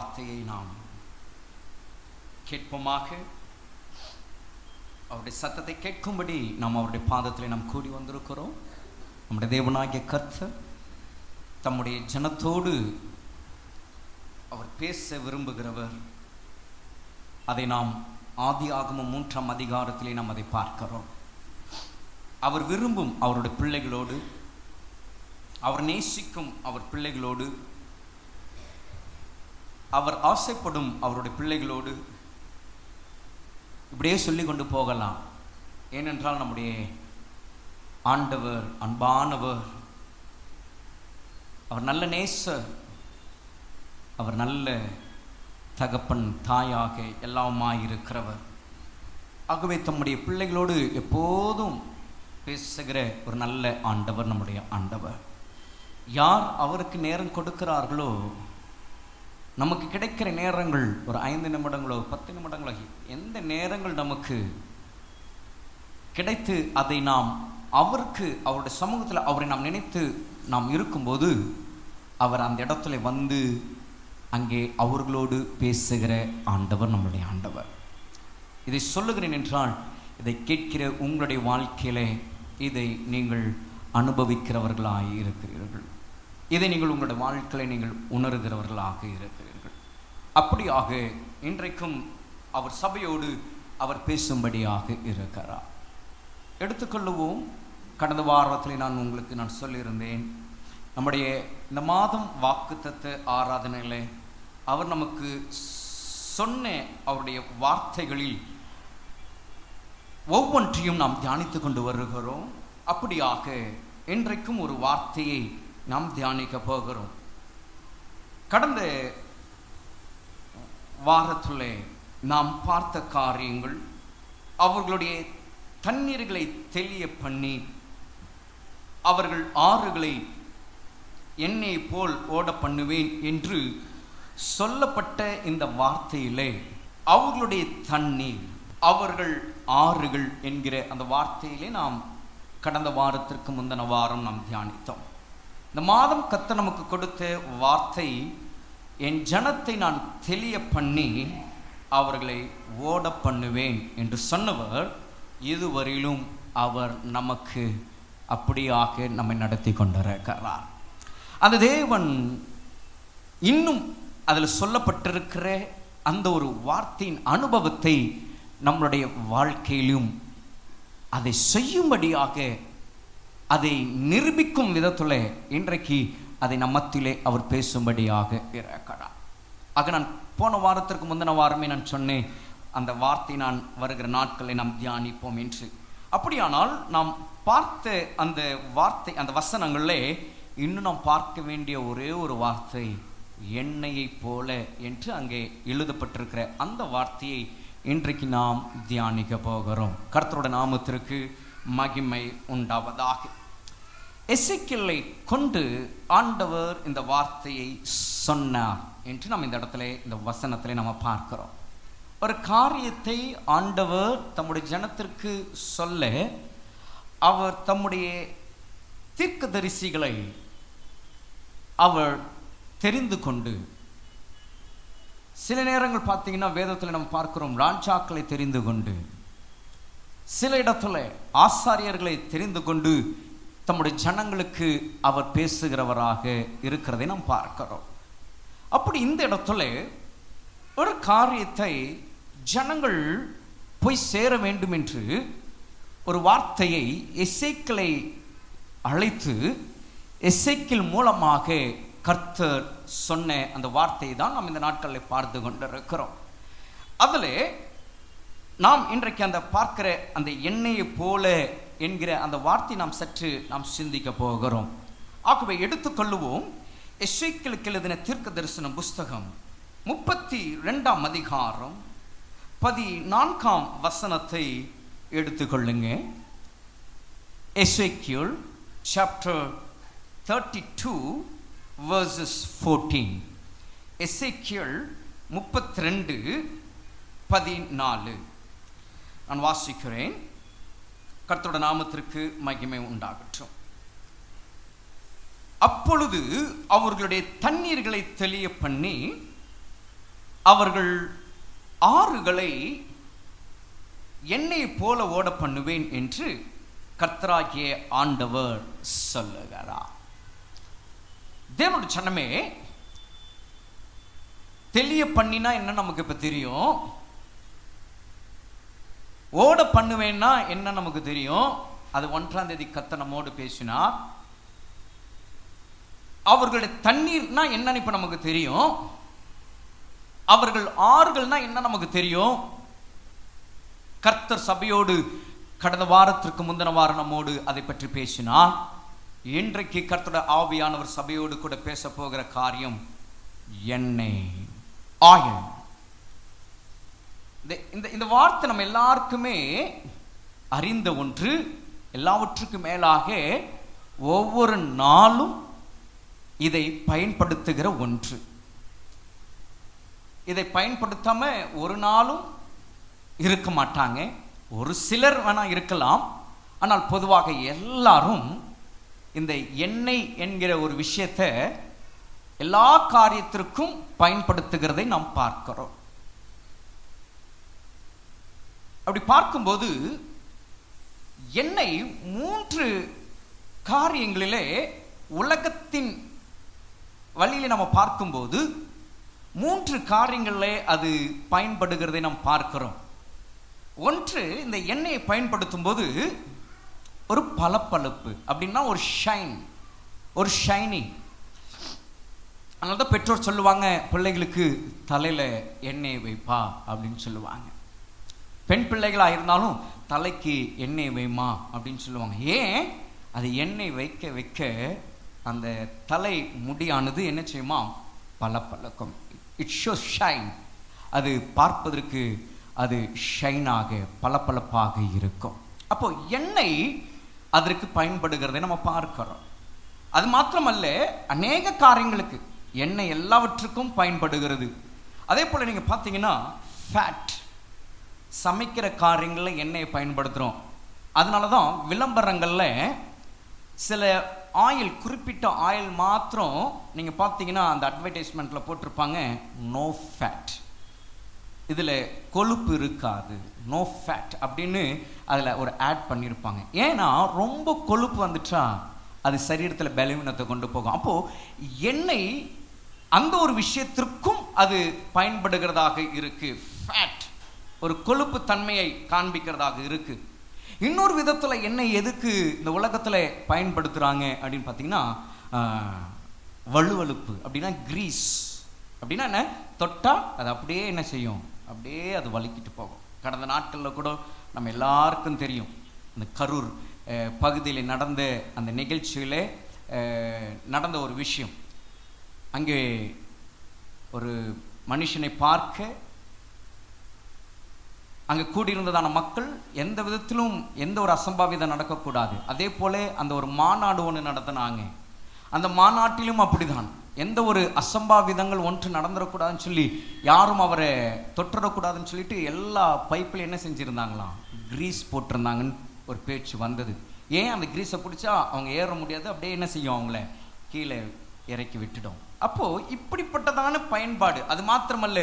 வார்த்தையை நாம் கேட்போமாக. அவருடைய சத்தத்தை கேட்கும்படி நாம் அவருடைய பாதத்திலே நாம் கூடி வந்திருக்கிறோம். நம்முடைய தேவனாகிய கர்த்தர் தம்முடைய ஜனத்தோடு அவர் பேச விரும்புகிறவர். அதை நாம் ஆதியாகமம் 3ஆம் அதிகாரத்திலே நாம் அதை பார்க்கிறோம். அவர் விரும்பும் அவருடைய பிள்ளைகளோடு, அவர் நேசிக்கும் அவர் பிள்ளைகளோடு, அவர் ஆசைப்படும் அவருடைய பிள்ளைகளோடு இப்படியே சொல்லி கொண்டு போகலாம். ஏனென்றால் நம்முடைய ஆண்டவர் அன்பானவர், அவர் நல்ல நேசர், அவர் நல்ல தகப்பன் தாயாக எல்லாமாயிருக்கிறவர். ஆகவே தம்முடைய பிள்ளைகளோடு எப்போதும் பேசுகிற ஒரு நல்ல ஆண்டவர் நம்முடைய ஆண்டவர். யார் அவருக்கு நேரம் கொடுக்கிறார்களோ, நமக்கு கிடைக்கிற நேரங்கள் ஒரு 5 நிமிடங்களோ 10 நிமிடங்களோ, எந்த நேரங்கள் நமக்கு கிடைத்து அதை நாம் அவருக்கு, அவருடைய சமூகத்தில் அவரை நாம் நினைத்து நாம் இருக்கும்போது அவர் அந்த இடத்துல வந்து அங்கே அவர்களோடு பேசுகிற ஆண்டவர் நம்முடைய ஆண்டவர். இதை சொல்லுகிறேன் என்றால், இதை கேட்கிற உங்களுடைய வாழ்க்கையிலே இதை நீங்கள் அனுபவிக்கிறவர்களாக இருக்கிறீர்கள். இதை நீங்கள் உங்களுடைய வாழ்க்கையை நீங்கள் உணர்கிறவர்களாக இருக்கிறீர்கள். அப்படியாக இன்றைக்கும் அவர் சபையோடு அவர் பேசும்படியாக இருக்கிறார். எடுத்துக்கொள்ளுவோம். கடந்த வாரத்தில் நான் சொல்லியிருந்தேன், நம்முடைய இந்த மாதம் வாக்குத்தத்த ஆராதனையில் அவர் நமக்கு சொன்ன அவருடைய வார்த்தைகளில் ஒவ்வொன்றையும் நாம் தியானித்து கொண்டு வருகிறோம். அப்படியாக இன்றைக்கும் ஒரு வார்த்தையை நாம் தியானிக்க போகிறோம். கடந்த வாரத்தில் நாம் பார்த்த காரியங்கள், அவர்களுடைய தண்ணீர்களை தெளிய பண்ணி அவர்கள் ஆறுகளை எண்ணெய் போல் ஓட பண்ணுவேன் என்று சொல்லப்பட்ட இந்த வார்த்தையிலே அவர்களுடைய தண்ணீர், அவர்கள் ஆறுகள் என்கிற அந்த வார்த்தையிலே நாம் கடந்த வாரத்திற்கு முந்தின வாரம் நாம் தியானித்தோம். இந்த மாதம் கர்த்தர் நமக்கு கொடுத்த வார்த்தை, என் ஜனத்தை நான் தெளிய பண்ணி அவர்களை ஓட பண்ணுவேன் என்று சொன்னவர் இதுவரையிலும் அவர் நமக்கு அப்படியாக நம்மை நடத்தி கொண்டிருக்கிறார். அந்த தேவன் இன்னும் அதில் சொல்லப்பட்டிருக்கிற அந்த ஒரு வார்த்தையின் அனுபவத்தை நம்மளுடைய வாழ்க்கையிலும் அதை செய்யும்படியாக, அதை நிரூபிக்கும் விதத்தில் இன்றைக்கு அதை நம்மத்திலே அவர் பேசும்படியாக இருக்கிறார். ஆக நான் போன வாரத்திற்கு முந்தின வாரமே நான் சொன்னேன், அந்த வார்த்தை நான் வருகிற நாட்களை நாம் தியானிப்போம் என்று. அப்படியானால் நாம் பார்த்த அந்த வார்த்தை, அந்த வசனங்களே இன்னும் நாம் பார்க்க வேண்டிய ஒரே ஒரு வார்த்தை, எண்ணெயை போல என்று அங்கே எழுதப்பட்டிருக்கிற அந்த வார்த்தையை இன்றைக்கு நாம் தியானிக்க போகிறோம். கர்த்தருடைய நாமத்திற்கு மகிமை உண்டாவதாக. எசேக்கியேலை கொண்டு ஆண்டவர் இந்த வார்த்தையை சொன்னார் என்று நாம் இந்த இடத்துல, இந்த வசனத்திலே நம்ம பார்க்கிறோம். ஒரு காரியத்தை ஆண்டவர் தம்முடைய ஜனத்திற்கு சொல்ல அவர் தம்முடைய தீர்க்கதரிசிகளை அவர் தெரிந்து கொண்டு, சில நேரங்கள் பார்த்தீங்கன்னா வேதத்தில் நம்ம பார்க்கிறோம், ராஜாக்களை தெரிந்து கொண்டு, சில இடத்துல ஆசாரியர்களை தெரிந்து கொண்டு தம்முடைய ஜனங்களுக்கு அவர் பேசுகிறவராக இருக்கிறதை நாம் பார்க்கிறோம். அப்படி இந்த இடத்துல ஒரு காரியத்தை ஜனங்கள் போய் சேர வேண்டும் என்று ஒரு வார்த்தையை எசேக்கியேலை அழைத்து, எசேக்கியேல் மூலமாக கர்த்தர் சொன்ன அந்த வார்த்தையை தான் நாம் இந்த நாட்களில் பார்த்து கொண்டிருக்கிறோம். அதில் நாம் இன்றைக்கு அந்த பார்க்கிற அந்த எண்ணெயை போல என்கிற அந்த வார்த்தை நாம் சற்று நாம் சிந்திக்க போகிறோம். ஆகவே எடுத்துக்கொள்ளுவோம். எசேக்கியேலுக்கு எழுதின தீர்க்க தரிசன புஸ்தகம் 32ஆம் அதிகாரம் 14ஆம் வசனத்தை எடுத்துக்கொள்ளுங்க. எசேக்கியேல் சாப்டர் 32 verses 14. எசேக்கியேல் 32:14 நான் வாசிக்கிறேன். கர்த்தருடைய நாமத்திற்கு மகிமை உண்டாகட்டும். அப்பொழுது அவர்களுடைய தண்ணீர்களை தெளிய பண்ணி அவர்கள் ஆறுகளை எண்ணெய் போல ஓட பண்ணுவேன் என்று கர்த்தராகிய ஆண்டவர் சொல்லுகிறார். தேவனுடைய சனமே, தெளிய பண்ணினா என்ன நமக்கு இப்ப தெரியும், ஓட பண்ணுவேன்னா என்ன நமக்கு தெரியும். அது 1ஆம் தேதி கர்த்தர் நம்மோடு பேசினார். அவர்களுடைய தண்ணீர்னா என்னன்னு இப்ப நமக்கு தெரியும். அவர்கள் ஆறுகள்னா என்ன நமக்கு தெரியும். கர்த்தர் சபையோடு கடந்த வாரத்திற்கு முந்தின வாரம் நம்மோடு அதை பற்றி பேசினார். இன்றைக்கு கர்த்தருடைய ஆவியானவர் சபையோடு கூட பேச போகிற காரியம் எண்ணெய், ஆயில். இந்த வார்த்தை நம்ம எல்லாருக்குமே அறிந்த ஒன்று. எல்லாவற்றுக்கும் மேலாக ஒவ்வொரு நாளும் இதை பயன்படுத்துகிற ஒன்று. இதை பயன்படுத்தாம ஒரு நாளும் இருக்க மாட்டாங்க. ஒரு சிலர் வேணா இருக்கலாம். ஆனால் பொதுவாக எல்லாரும் இந்த எண்ணெய் என்கிற ஒரு விஷயத்தை எல்லா காரியத்திற்கும் பயன்படுத்துகிறதை நாம் பார்க்கிறோம். அப்படி பார்க்கும்போது எண்ணெய் 3 காரியங்களிலே உலகத்தின் வழியிலே நம்ம பார்க்கும்போது 3 காரியங்களிலே அது பயன்படுகிறதை நாம் பார்க்கிறோம். ஒன்று, இந்த எண்ணெயை பயன்படுத்தும் போது ஒரு பளபளப்பு, அப்படின்னா ஒரு ஷைன், ஒரு ஷைனிங். அதனால தான் பெற்றோர் சொல்லுவாங்க, பிள்ளைகளுக்கு தலையில எண்ணெய் வைப்பா அப்படின்னு சொல்லுவாங்க. பெண் பிள்ளைகளா இருந்தாலும் தலைக்கு எண்ணெய் வைமா அப்படின்னு சொல்லுவாங்க. ஏன்? அது எண்ணெய் வைக்க வைக்க அந்த தலை முடியானது என்ன செய்யுமா, பளபளக்கும். It show shine. அது பார்ப்பதற்கு அது ஷைனாக பளபளப்பாக இருக்கும். அப்போ எண்ணெய் அதற்கு பயன்படுகிறதை நம்ம பார்க்கிறோம். அது மாத்திரமல்ல, அநேக காரியங்களுக்கு எண்ணெய் எல்லாவற்றுக்கும் பயன்படுகிறது. அதே போல நீங்க பார்த்தீங்கன்னா ஃபேட், சமைக்கிற காரியங்களில் எண்ணெயை பயன்படுத்துகிறோம். அதனால தான் விளம்பரங்களில் சில ஆயில், குறிப்பிட்ட ஆயில் மாத்திரம் நீங்கள் பார்த்தீங்கன்னா அந்த அட்வர்டைஸ்மெண்ட்டில் போட்டிருப்பாங்க, நோ ஃபேட், இதில் கொழுப்பு இருக்காது, நோ ஃபேட் அப்படின்னு அதில் ஒரு ஆட் பண்ணியிருப்பாங்க. ஏன்னா ரொம்ப கொழுப்பு வந்துட்டா அது சரீரத்தில் பலவீனத்தை கொண்டு போகும். அப்போது எண்ணெய் அந்த ஒரு விஷயத்திற்கும் அது பயன்படுகிறதாக இருக்கு. ஃபேட் ஒரு கொழுப்பு தன்மையை காண்பிக்கிறதாக இருக்கு. இன்னொரு விதத்தில் எண்ணெய் எதுக்கு இந்த உலகத்தில் பயன்படுத்துகிறாங்க அப்படின்னு பார்த்தீங்கன்னா, வழுவழுப்பு, அப்படின்னா கிரீஸ், அப்படின்னா என்ன, தொட்டா அது அப்படியே என்ன செய்யும், அப்படியே அது வலிக்கிட்டு போகும். கடந்த நாட்களில் கூட நம்ம எல்லாருக்கும் தெரியும், இந்த கரூர் பகுதியில் நடந்த அந்த நிகழ்ச்சியில் நடந்த ஒரு விஷயம். அங்கே ஒரு மனுஷனை பார்க்க அங்கே கூடியிருந்ததான மக்கள் எந்த விதத்திலும் எந்த ஒரு அசம்பாவிதம் நடக்கக்கூடாது. அதே போல அந்த ஒரு மாநாடு ஒன்று நடத்தினாங்க. அந்த மாநாட்டிலும் அப்படிதான், எந்த ஒரு அசம்பாவிதங்கள் ஒன்று நடந்துடக்கூடாதுன்னு சொல்லி, யாரும் அவரை தொட்டுறக்கூடாதுன்னு சொல்லிட்டு எல்லா பைப்பில் என்ன செஞ்சுருந்தாங்களாம், கிரீஸ் போட்டிருந்தாங்கன்னு ஒரு பேச்சு வந்தது. ஏன்? அந்த கிரீஸை பிடிச்சா அவங்க ஏற முடியாது, அப்படியே என்ன செய்யும், அவங்கள கீழே இறக்கி விட்டுடும். அப்போது இப்படிப்பட்டதான பயன்பாடு. அது மாத்திரமல்ல,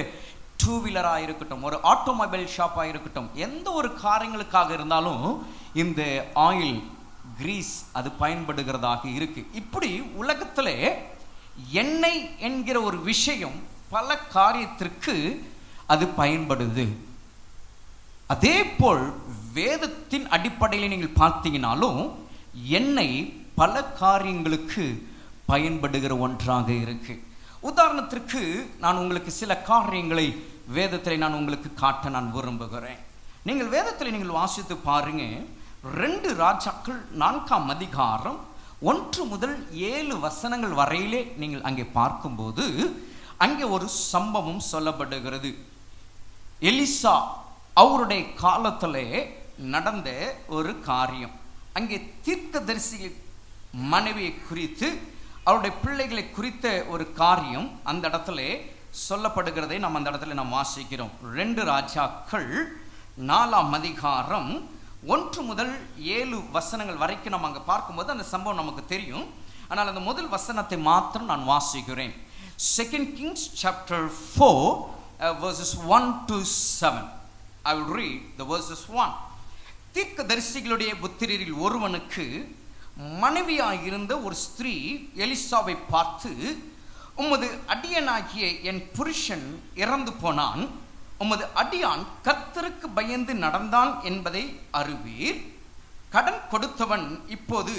2 வீலராக இருக்கட்டும், ஒரு ஆட்டோமொபைல் ஷாப்பாக இருக்கட்டும், எந்த ஒரு காரியங்களுக்காக இருந்தாலும் இந்த ஆயில், கிரீஸ் அது பயன்படுகிறதாக இருக்கு. இப்படி உலகத்தில் எண்ணெய் என்கிற ஒரு விஷயம் பல காரியத்திற்கு அது பயன்படுது. அதே போல் வேதத்தின் அடிப்படையில் நீங்கள் பார்த்தீங்கன்னாலும் எண்ணெய் பல காரியங்களுக்கு பயன்படுகிற ஒன்றாக இருக்கு. உதாரணத்திற்கு நான் உங்களுக்கு சில காரியங்களை வேதத்தில் நான் உங்களுக்கு காட்ட நான் விரும்புகிறேன். நீங்கள் வேதத்தில் நீங்கள் வாசித்து பாருங்க. 2 ராஜாக்கள் 4ஆம் அதிகாரம் 1 முதல் 7 வசனங்கள் வரையிலே நீங்கள் அங்கே பார்க்கும்போது அங்கே ஒரு சம்பவம் சொல்லப்படுகிறது. எலிசா அவருடைய காலத்திலே நடந்த ஒரு காரியம். அங்கே தீர்க்கதரிசி மனைவியை குறித்து, அவருடைய பிள்ளைகளை குறித்த ஒரு காரியம் அந்த இடத்துல சொல்லப்படுகிறதை நம்ம அந்த இடத்துல நாம் வாசிக்கிறோம். 2 ராஜாக்கள் 4ஆம் அதிகாரம் 1 முதல் 7 வசனங்கள் வரைக்கும் நம்ம அங்கே பார்க்கும்போது அந்த சம்பவம் நமக்கு தெரியும். ஆனால் அந்த முதல் வசனத்தை மாத்திரம் நான் வாசிக்கிறேன். 2 Kings chapter 4 verses 1 to 7. I will read the verses 1. தீர்க்கதரிசிகளுடைய புத்திரரில் ஒருவனுக்கு மனைவியாயிருந்த ஒரு ஸ்திரீ எலிசாவை பார்த்து, உமது அடியனாகிய என் புருஷன் இறந்து போனான், உமது அடியான் கர்த்தருக்கு பயந்து நடந்தான் என்பதை அறிவீர். கடன் கொடுத்தவன் இப்போது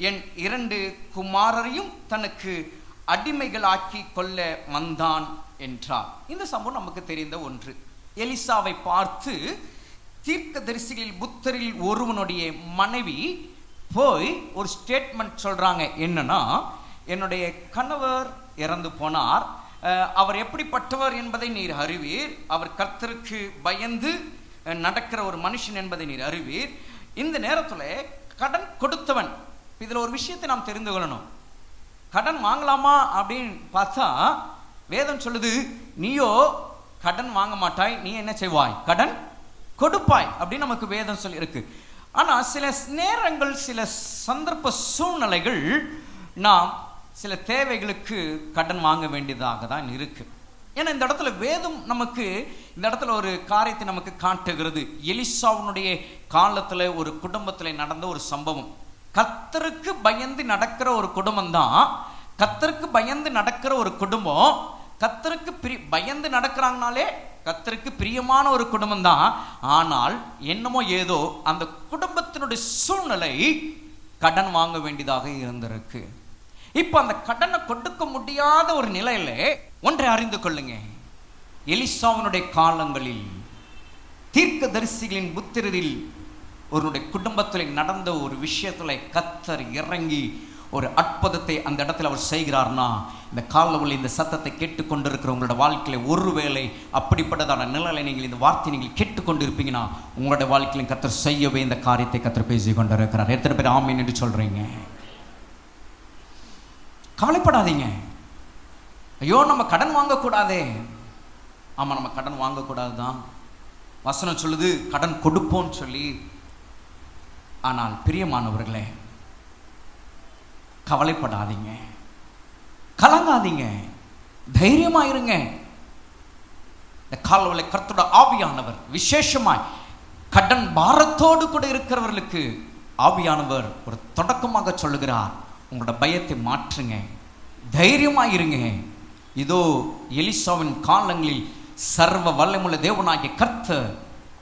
என் 2 குமாரரையும் தனக்கு அடிமைகளாக்கி கொள்ள வந்தான் என்றார். இந்த சம்பவம் நமக்கு தெரிந்த ஒன்று. எலிசாவை பார்த்து தீர்க்கதரிசிகளில் புத்தரில் ஒருவனுடைய மனைவி போய் ஒரு ஸ்டேட்மெண்ட் சொல்றாங்க. என்னன்னா, என்னுடைய கணவர் இறந்து போனார், அவர் எப்படிப்பட்டவர் என்பதை நீர் அறிவீர், அவர் கர்த்தருக்கு பயந்து நடக்கிற ஒரு மனுஷன் என்பதை நீர் அறிவீர். இந்த நேரத்தில் கடன் கொடுத்தவன், இதில் ஒரு விஷயத்தை நாம் தெரிந்து கொள்ளணும். கடன் வாங்கலாமா அப்படின்னு பார்த்தா வேதம் சொல்லுது, நீயோ கடன் வாங்க மாட்டாய், நீ என்ன செய்வாய், கடன் கொடுப்பாய் அப்படின்னு நமக்கு வேதம் சொல்லி இருக்கு. ஆனால் சில நேரங்கள், சில சந்தர்ப்ப சூழ்நிலைகள் நாம் சில தேவைகளுக்கு கடன் வாங்க வேண்டியதாக தான் இருக்கு. ஏன்னா இந்த இடத்துல வேதம் நமக்கு இந்த இடத்துல ஒரு காரியத்தை நமக்கு காட்டுகிறது. எலிசாவுடைய காலத்தில் ஒரு குடும்பத்தில் நடந்த ஒரு சம்பவம். கர்த்தருக்கு பயந்து நடக்கிற ஒரு குடும்பம் தான், கர்த்தருக்கு பயந்து நடக்கிற ஒரு குடும்பம், கர்த்தருக்கு பயந்து நடக்கிறாங்கனாலே கர்த்தருக்கு பிரியமான ஒரு குடும்பம் தான். ஆனால் என்னமோ ஏதோ அந்த குடும்பத்தினுடைய சூழ்நிலை கடன் வாங்க வேண்டியதாக இருந்திருக்கு. இப்ப அந்த கடனை கொடுக்க முடியாத ஒரு நிலையில ஒன்றை அறிந்து கொள்ளுங்க. எலிசாவினுடைய காலங்களில் தீர்க்கதரிசிகளின் புத்திரரில் அவருடைய குடும்பத்தில் நடந்த ஒரு விஷயத்துல கர்த்தர் இறங்கி ஒரு அற்புதத்தை அந்த இடத்துல அவர் செய்கிறார்னா, இந்த காலவழி இந்த சத்தத்தை கேட்டுக்கொண்டிருக்கிற உங்களோட வாழ்க்கையில ஒருவேளை அப்படிப்பட்டதான நிலையில நீங்கள் இந்த வார்த்தை நீங்கள் கேட்டுக்கொண்டு இருப்பீங்கன்னா, உங்களோட வாழ்க்கையிலும் கர்த்தர் செய்யவே இந்த காரியத்தை கர்த்தர் பேசி கொண்டிருக்கிறார். எத்தனை பேர் ஆமீன் என்று சொல்றீங்க? கவலைப்படாதீங்க. ஐயோ நம்ம கடன் வாங்கக்கூடாதே. ஆமா, நம்ம கடன் வாங்கக்கூடாது தான், வசனம் சொல்லுது கடன் கொடுப்போம்னு சொல்லி. ஆனால் பிரியமானவர்களே, கவலைப்படாதீங்க, கலங்காதீங்க, தைரியமாயிருங்க. இந்த காலவளை கர்த்தருடைய ஆவியானவர் விசேஷமாய் கடன் பாரத்தோடு கூட இருக்கிறவர்களுக்கு ஆவியானவர் ஒரு தொடக்கமாக சொல்லுகிறார், உங்களோட பயத்தை மாற்றுங்க, தைரியமாயிருங்க. இதோ எலிசாவின் காலங்களில் சர்வ வல்லமுள்ள தேவனாகிய கர்த்தர்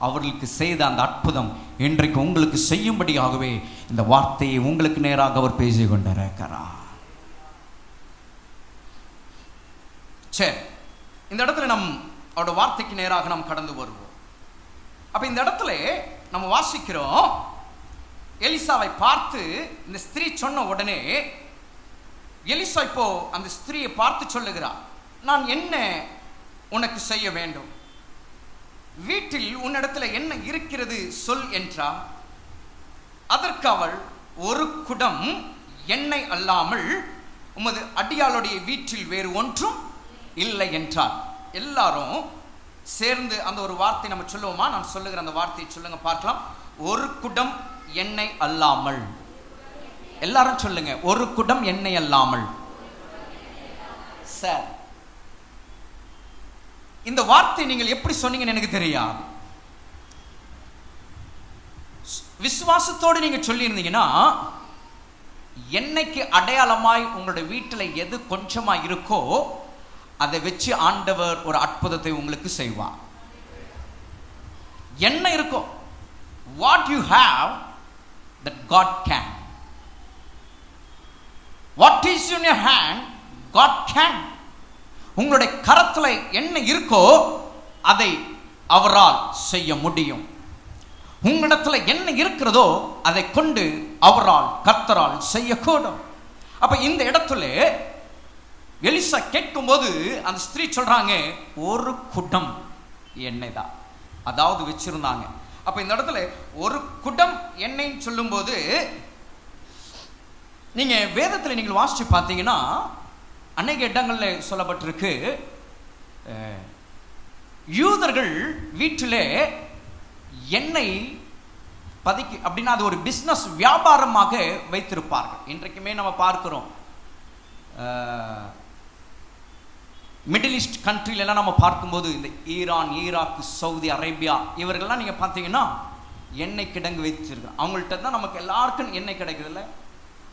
அவர்களுக்கு செய்த அந்த அற்புதம் இன்றைக்கு உங்களுக்கு செய்யும்படியாகவே இந்த வார்த்தையை உங்களுக்கு நேராக அவர் பேசி கொண்டிருக்கிறார். சரி, இந்த இடத்துல அவரோட வார்த்தைக்கு நேராக நாம் கடந்து வருவோம். அப்ப இந்த இடத்துல நம்ம வாசிக்கிறோம், எலிசாவை பார்த்து இந்த ஸ்திரீ சொன்ன உடனே எலிசா இப்போ அந்த ஸ்திரீயை பார்த்து சொல்லுகிறார், நான் என்ன உனக்கு செய்ய வேண்டும், வீட்டில் உன்னிடத்துல என்ன இருக்கிறது சொல் என்றார். அதற்கு அவள், ஒரு குடம் எண்ணெய் அல்லாமல் உமது அடியாளுடைய வீட்டில் வேறு ஒன்றும் இல்லை என்றார். எல்லாரும் சேர்ந்து அந்த ஒரு வார்த்தை நம்ம சொல்லுவோமா? நான் சொல்லுகிற அந்த வார்த்தையை சொல்லுங்க பார்க்கலாம். ஒரு குடம் எண்ணெய் அல்லாமல். எல்லாரும் சொல்லுங்க, ஒரு குடம் எண்ணெய் அல்லாமல். சார், இந்த வார்த்தை நீங்கள் எப்படி சொன்னீங்கன்னு எனக்கு தெரியாது. விசுவாசத்தோடு நீங்க சொல்லி இருந்தீங்கன்னா, எண்ணெய்க்கு அடையாளமாய் உங்களுடைய வீட்டில் எது கொஞ்சமா இருக்கோ அதை வச்சு ஆண்டவர் ஒரு அற்புதத்தை உங்களுக்கு செய்வார். எண்ணெய் இருக்கும், what you have that God can. What is in your hand, God can. உங்களுடைய கரத்துல என்ன இருக்கோ அதை அவரால் செய்ய முடியும். உங்களிடத்துல என்ன இருக்கிறதோ அதை கொண்டு அவரால், கர்த்தரால் செய்யக்கூடும். அப்ப இந்த இடத்துல எலிசா கேட்கும் போது அந்த ஸ்திரீ சொல்றாங்க, ஒரு குடம் எண்ணெய் தான், அதாவது வச்சிருந்தாங்க. அப்ப இந்த இடத்துல ஒரு குடம் எண்ணெய்ன்னு சொல்லும் போது நீங்க வேதத்தில் நீங்கள் வாசிச்சு பார்த்தீங்கன்னா அநேக இடங்களில் சொல்லப்பட்டிருக்கு, யூதர்கள் வீட்டிலே எண்ணெய் பதுக்கி அப்படின்னா அது ஒரு பிஸ்னஸ் வியாபாரமாக வைத்திருப்பார்கள். இன்றைக்குமே நம்ம பார்க்கிறோம், மிடில் ஈஸ்ட் கண்ட்ரிலெல்லாம் நம்ம பார்க்கும்போது இந்த ஈரான், ஈராக், சவுதி அரேபியா இவர்கள்லாம் நீங்கள் பார்த்தீங்கன்னா எண்ணெய் கிடங்கு வச்சிருக்காங்க. அவங்கள்ட்ட தான் நமக்கு எல்லாருக்கும் எண்ணெய் கிடைக்குது இல்லை?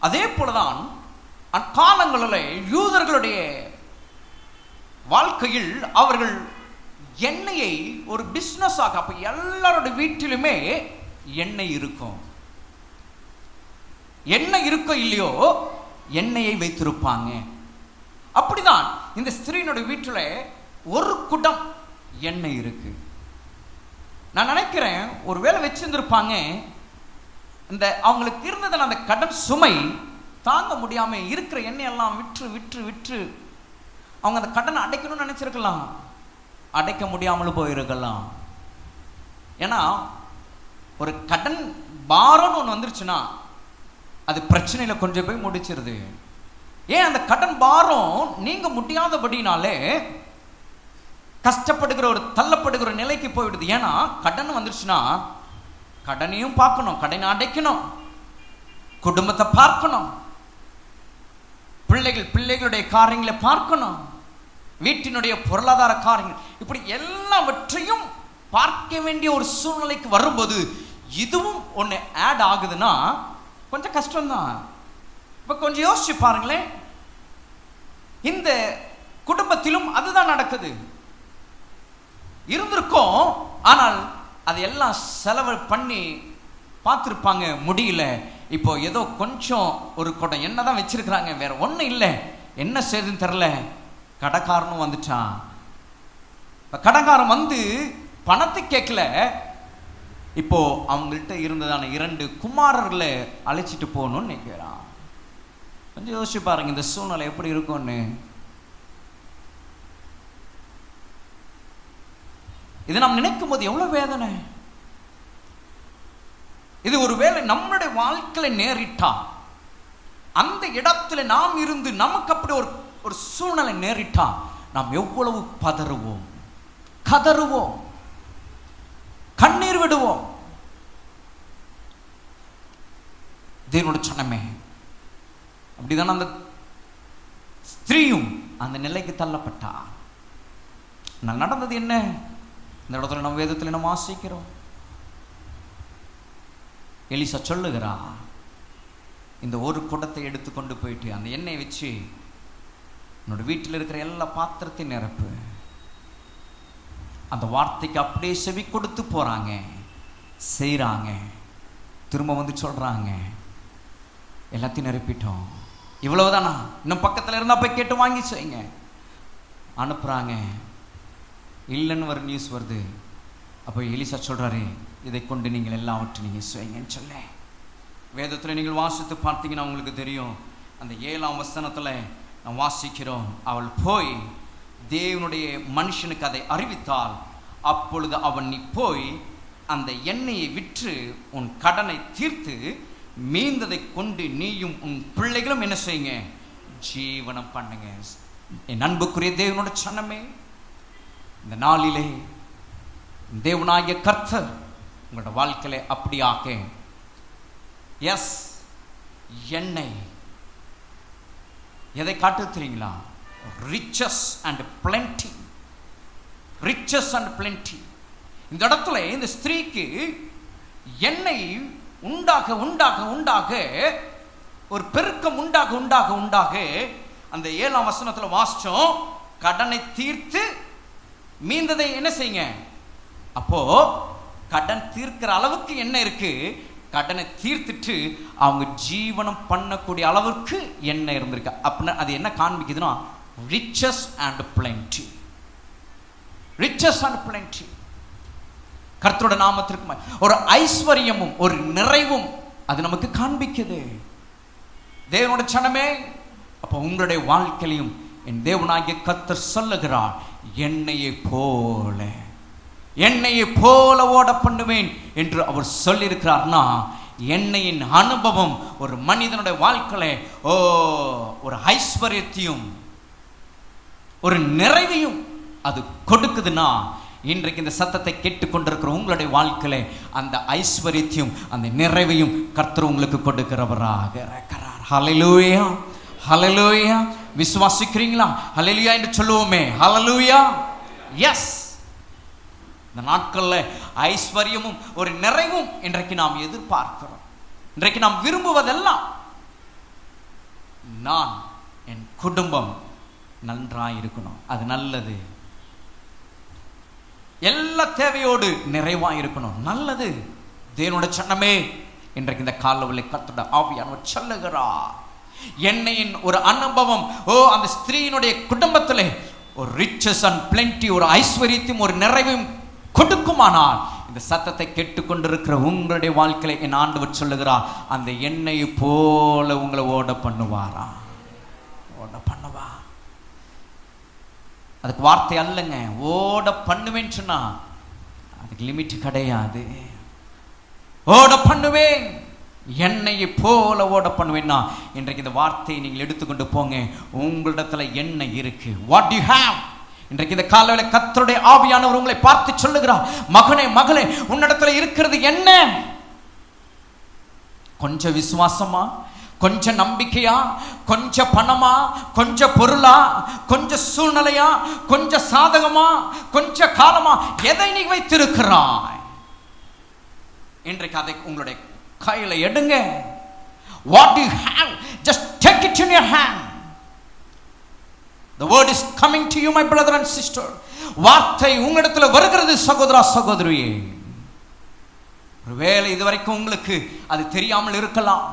அதே போலதான் அக்காலங்களில் யூதர்களுடைய வாழ்க்கையில் அவர்கள் எண்ணெயை ஒரு பிஸ்னஸ் ஆக, அப்ப எல்லாருடைய வீட்டிலுமே எண்ணெய் இருக்கும். எண்ணெய் இருக்கோ இல்லையோ எண்ணெயை வைத்திருப்பாங்க. அப்படிதான் இந்த ஸ்திரீனுடைய வீட்டில் ஒரு குடம் எண்ணெய் இருக்கு. நான் நினைக்கிறேன் ஒரு வேளை வச்சிருந்திருப்பாங்க. இந்த அவங்களுக்கு இருந்தது அந்த கடன் சுமை தாங்க முடியாம இருக்கிற எண்ணெய் எல்லாம் விற்று விற்று விற்று அவங்க அந்த கடனை அடைக்கணும்னு நினைச்சிருக்கலாம். அடைக்க முடியாமல் போயிருக்கலாம். ஏன்னா ஒரு கடன் பாரம்னு ஒன்று வந்துருச்சுன்னா அது பிரச்சனையில கொஞ்சம் போய் முடிச்சிருது. ஏன் அந்த கடன் பாரம் நீங்க முடியாதபடினாலே கஷ்டப்படுகிற ஒரு தள்ளப்படுகிற நிலைக்கு போயிடுது. ஏன்னா கடன் வந்துருச்சுன்னா கடனையும் பார்க்கணும், கடனை அடைக்கணும், குடும்பத்தை பார்க்கணும், பிள்ளைகளுடைய காரியங்களை பார்க்கணும், வீட்டினுடைய பொருளாதார காரியங்கள், இப்படி எல்லாவற்றையும் பார்க்க வேண்டிய ஒரு சூழ்நிலைக்கு வரும்போது இதுவும் ஒன்று ஆட் ஆகுதுன்னா கொஞ்சம் கஷ்டம்தான். இப்போ கொஞ்சம் யோசிச்சு பாருங்களேன். இந்த குடும்பத்திலும் அதுதான் நடக்குது. இருந்திருக்கும், ஆனால் அதையெல்லாம் செலவு பண்ணி பார்த்துருப்பாங்க, முடியல. இப்போ ஏதோ கொஞ்சம் ஒரு குடம் என்னதான் வச்சிருக்கிறாங்க, வேற ஒன்றும் இல்லை. என்ன செய்யுதுன்னு தெரில. கடைக்காரனும் வந்துட்டான். கடைக்காரன் வந்து பணத்தை கேட்கல. இப்போ அவங்கள்ட்ட இருந்ததான 2 குமாரர்களை அழைச்சிட்டு போகணும்னு நினைக்கிறான். கொஞ்சம் யோசிச்சு பாருங்க இந்த சூழ்நிலை எப்படி இருக்கும்னு. இதை நாம் நினைக்கும் போது எவ்வளவு வேதனை. இது ஒரு வேளை நம்மளுடைய வாழ்க்கையில நேரிட்டா, அந்த இடத்துல நாம் இருந்து நமக்கு அப்படி ஒரு சூழ்நிலை நேரிட்டா நாம் எவ்வளவு பதறுவோம், கதறுவோம், கண்ணீர் விடுவோம். தேவனுடைய சனமே, அப்படிதான் அந்த ஸ்திரீயும் அந்த நிலைக்கு தள்ளப்பட்டா. நடந்தது என்ன? இந்த இடத்துல நம்ம வேதத்தில் நம்ம வாசிக்கிறோம். எலிசா சொல்லுகிறா, இந்த ஒரு குடத்தை எடுத்து கொண்டு போயிட்டு அந்த எண்ணெய் வச்சு என்னோட வீட்டில் இருக்கிற எல்லா பாத்திரத்தையும் நிரப்பு. அந்த வார்த்தைக்கு அப்படியே செவி கொடுத்து போறாங்க, செய்கிறாங்க. திரும்ப வந்து சொல்றாங்க, எல்லாத்தையும் நிரப்பிட்டோம். இவ்வளவுதானா? இன்னும் பக்கத்தில் இருந்தால் போய் கேட்டு வாங்கி செய்யுங்க. அனுப்புறாங்க. இல்லைன்னு ஒரு நியூஸ் வருது. அப்போ எலிசா சொல்றாரு, இதை கொண்டு நீங்கள் எல்லாவற்றையும் நீங்கள் செய்யுங்கன்னு சொல்ல. வேதத்தில் நீங்கள் வாசித்து பார்த்தீங்கன்னா உங்களுக்கு தெரியும். அந்த 7ஆம் வசனத்தில் நான் வாசிக்கிறோம், அவள் போய் தேவனுடைய மனுஷனுக்கு அதை அறிவித்தாள். அப்பொழுது அவன், நீ போய் அந்த எண்ணெயை விற்று உன் கடனை தீர்த்து மீந்ததை கொண்டு நீயும் உன் பிள்ளைகளும் என்ன செய்யுங்க, ஜீவனம் பண்ணுங்க. என் அன்புக்குரிய தேவனுடைய சனமே, இந்த நாளிலே தேவனாகிய கர்த்தர் உங்களோட வாழ்க்கையில அப்படியாக எஸ் எண்ணெய் எதை காட்டு தெரியுங்களா? riches and plenty. riches and plenty. இந்த இடத்துல இந்த ஸ்திரீக்கு எண்ணெய் உண்டாக உண்டாக உண்டாக ஒரு பெருக்கம் உண்டாக உண்டாக உண்டாக அந்த 7ஆம் வசனத்துல வாசிச்சோம், கடனை தீர்த்து மீந்ததை என்ன செய்யுங்க. அப்போ கடன் தீர்க்கிற அளவுக்கு என்ன இருக்கு? கடனை தீர்த்துட்டு அவங்க ஜீவனம் பண்ணக்கூடிய அளவுக்கு என்ன இருந்திருக்கு. அப்படின்னா அது என்ன காண்பிக்குதுன்னா, riches and plenty. riches and plenty. கர்த்தரோட நாமத்திற்கு ஒரு ஐஸ்வர்யமும் ஒரு நிறைவும் அது நமக்கு காண்பிக்குது. தேவனுடைய சனமே, அப்போ உங்களுடைய வாழ்க்கையிலும் என் தேவனாகிய கர்த்தர் சொல்லுகிறார், எண்ணெயை போல ஓட பண்ணுவேன் என்று அவர் சொல்லியிருக்கிறார்னா, எண்ணெயின் அனுபவம் ஒரு மனிதனுடைய வாழ்க்கையில ஒரு ஐஸ்வர்யத்தையும் ஒரு நிறைவையும் அது கொடுக்குதுன்னா, இன்றைக்கு இந்த சத்தத்தை கேட்டுக்கொண்டிருக்கிற உங்களுடைய வாழ்க்கையில அந்த ஐஸ்வர்யத்தையும் அந்த நிறைவையும் கர்த்தர் உங்களுக்கு கொடுக்கிறவராக இருக்கிறார். ஹல்லேலூயா, ஹல்லேலூயா, விசுவாசிக்கிறீங்களா? ஹல்லேலூயா என்று சொல்லுவோமே. ஹல்லேலூயா. எஸ். இந்த நாட்கள்ல ஐஸ்வர்யமும் ஒரு நிறைவும் இன்றைக்கு நாம் எதிர்பார்க்கிறோம். இன்றைக்கு நாம் விரும்புவதெல்லாம் நான் என் குடும்பம் நன்றாய் இருக்கணும், அது நல்லது. எல்லா தேவையோடு நிறைவாய் இருக்கணும், நல்லது. தேவனுடைய சன்னமே, இன்றைக்கு இந்த காலவெளியில் கர்த்தருடைய ஆவியானவர் சொல்லுகிறார், என்னையின் ஒரு அனுபவம் அந்த ஸ்திரீயினுடைய குடும்பத்திலே ஒரு ரிச்சஸ் அண்ட் பிளென்டி, ஒரு ஐஸ்வர்யத்தையும் ஒரு நிறைவையும் கொடுக்குமானால் இந்த சத்தத்தை கேட்டுக்கொண்டிருக்கிற உங்களுடைய வாழ்க்கையில என் ஆண்டவர் சொல்லுகிறார், அந்த எண்ணெயை போல உங்களை ஓட பண்ணுவாரா, ஓட பண்ணுவா. அதுக்கு வார்த்தை அல்லங்க, ஓட பண்ணுவேன்னு சொன்னா அதுக்கு லிமிட் கிடையாது. ஓட பண்ணுவேன், எண்ணெயை போல ஓட பண்ணுவேன்னா இன்றைக்கு இந்த வார்த்தையை நீங்கள் எடுத்துக்கொண்டு போங்க. உங்களிடத்துல எண்ணெய் இருக்கு. What to you have? இன்றைக்கு இந்த காலையில கர்த்தருடைய ஆவியானவர் உங்களை பார்த்து சொல்லுகிறார், மகனே மகளே, உன்னிடத்துல இருக்கிறது என்ன? கொஞ்சம் விசுவாசமா, கொஞ்சம் நம்பிக்கையா, கொஞ்சம் பணமா, கொஞ்சம் பொருளா, கொஞ்சம் சூழ்நிலையா, கொஞ்சம் சாதகமா, கொஞ்சம் காலமா, எதை நீ வைத்திருக்கிறாய்? இன்றைக்கு அதை உங்களுடைய கையில எடுங்க. What do you have? Just take it in your hand. The word is coming to you, my brother and sister. வார்த்தை உங்களிடத்துல வருகிறது சகோதரா சகோதரியே. ஒருவேளை இதுவரைக்கும் உங்களுக்கு அது தெரியாமல் இருக்கலாம்.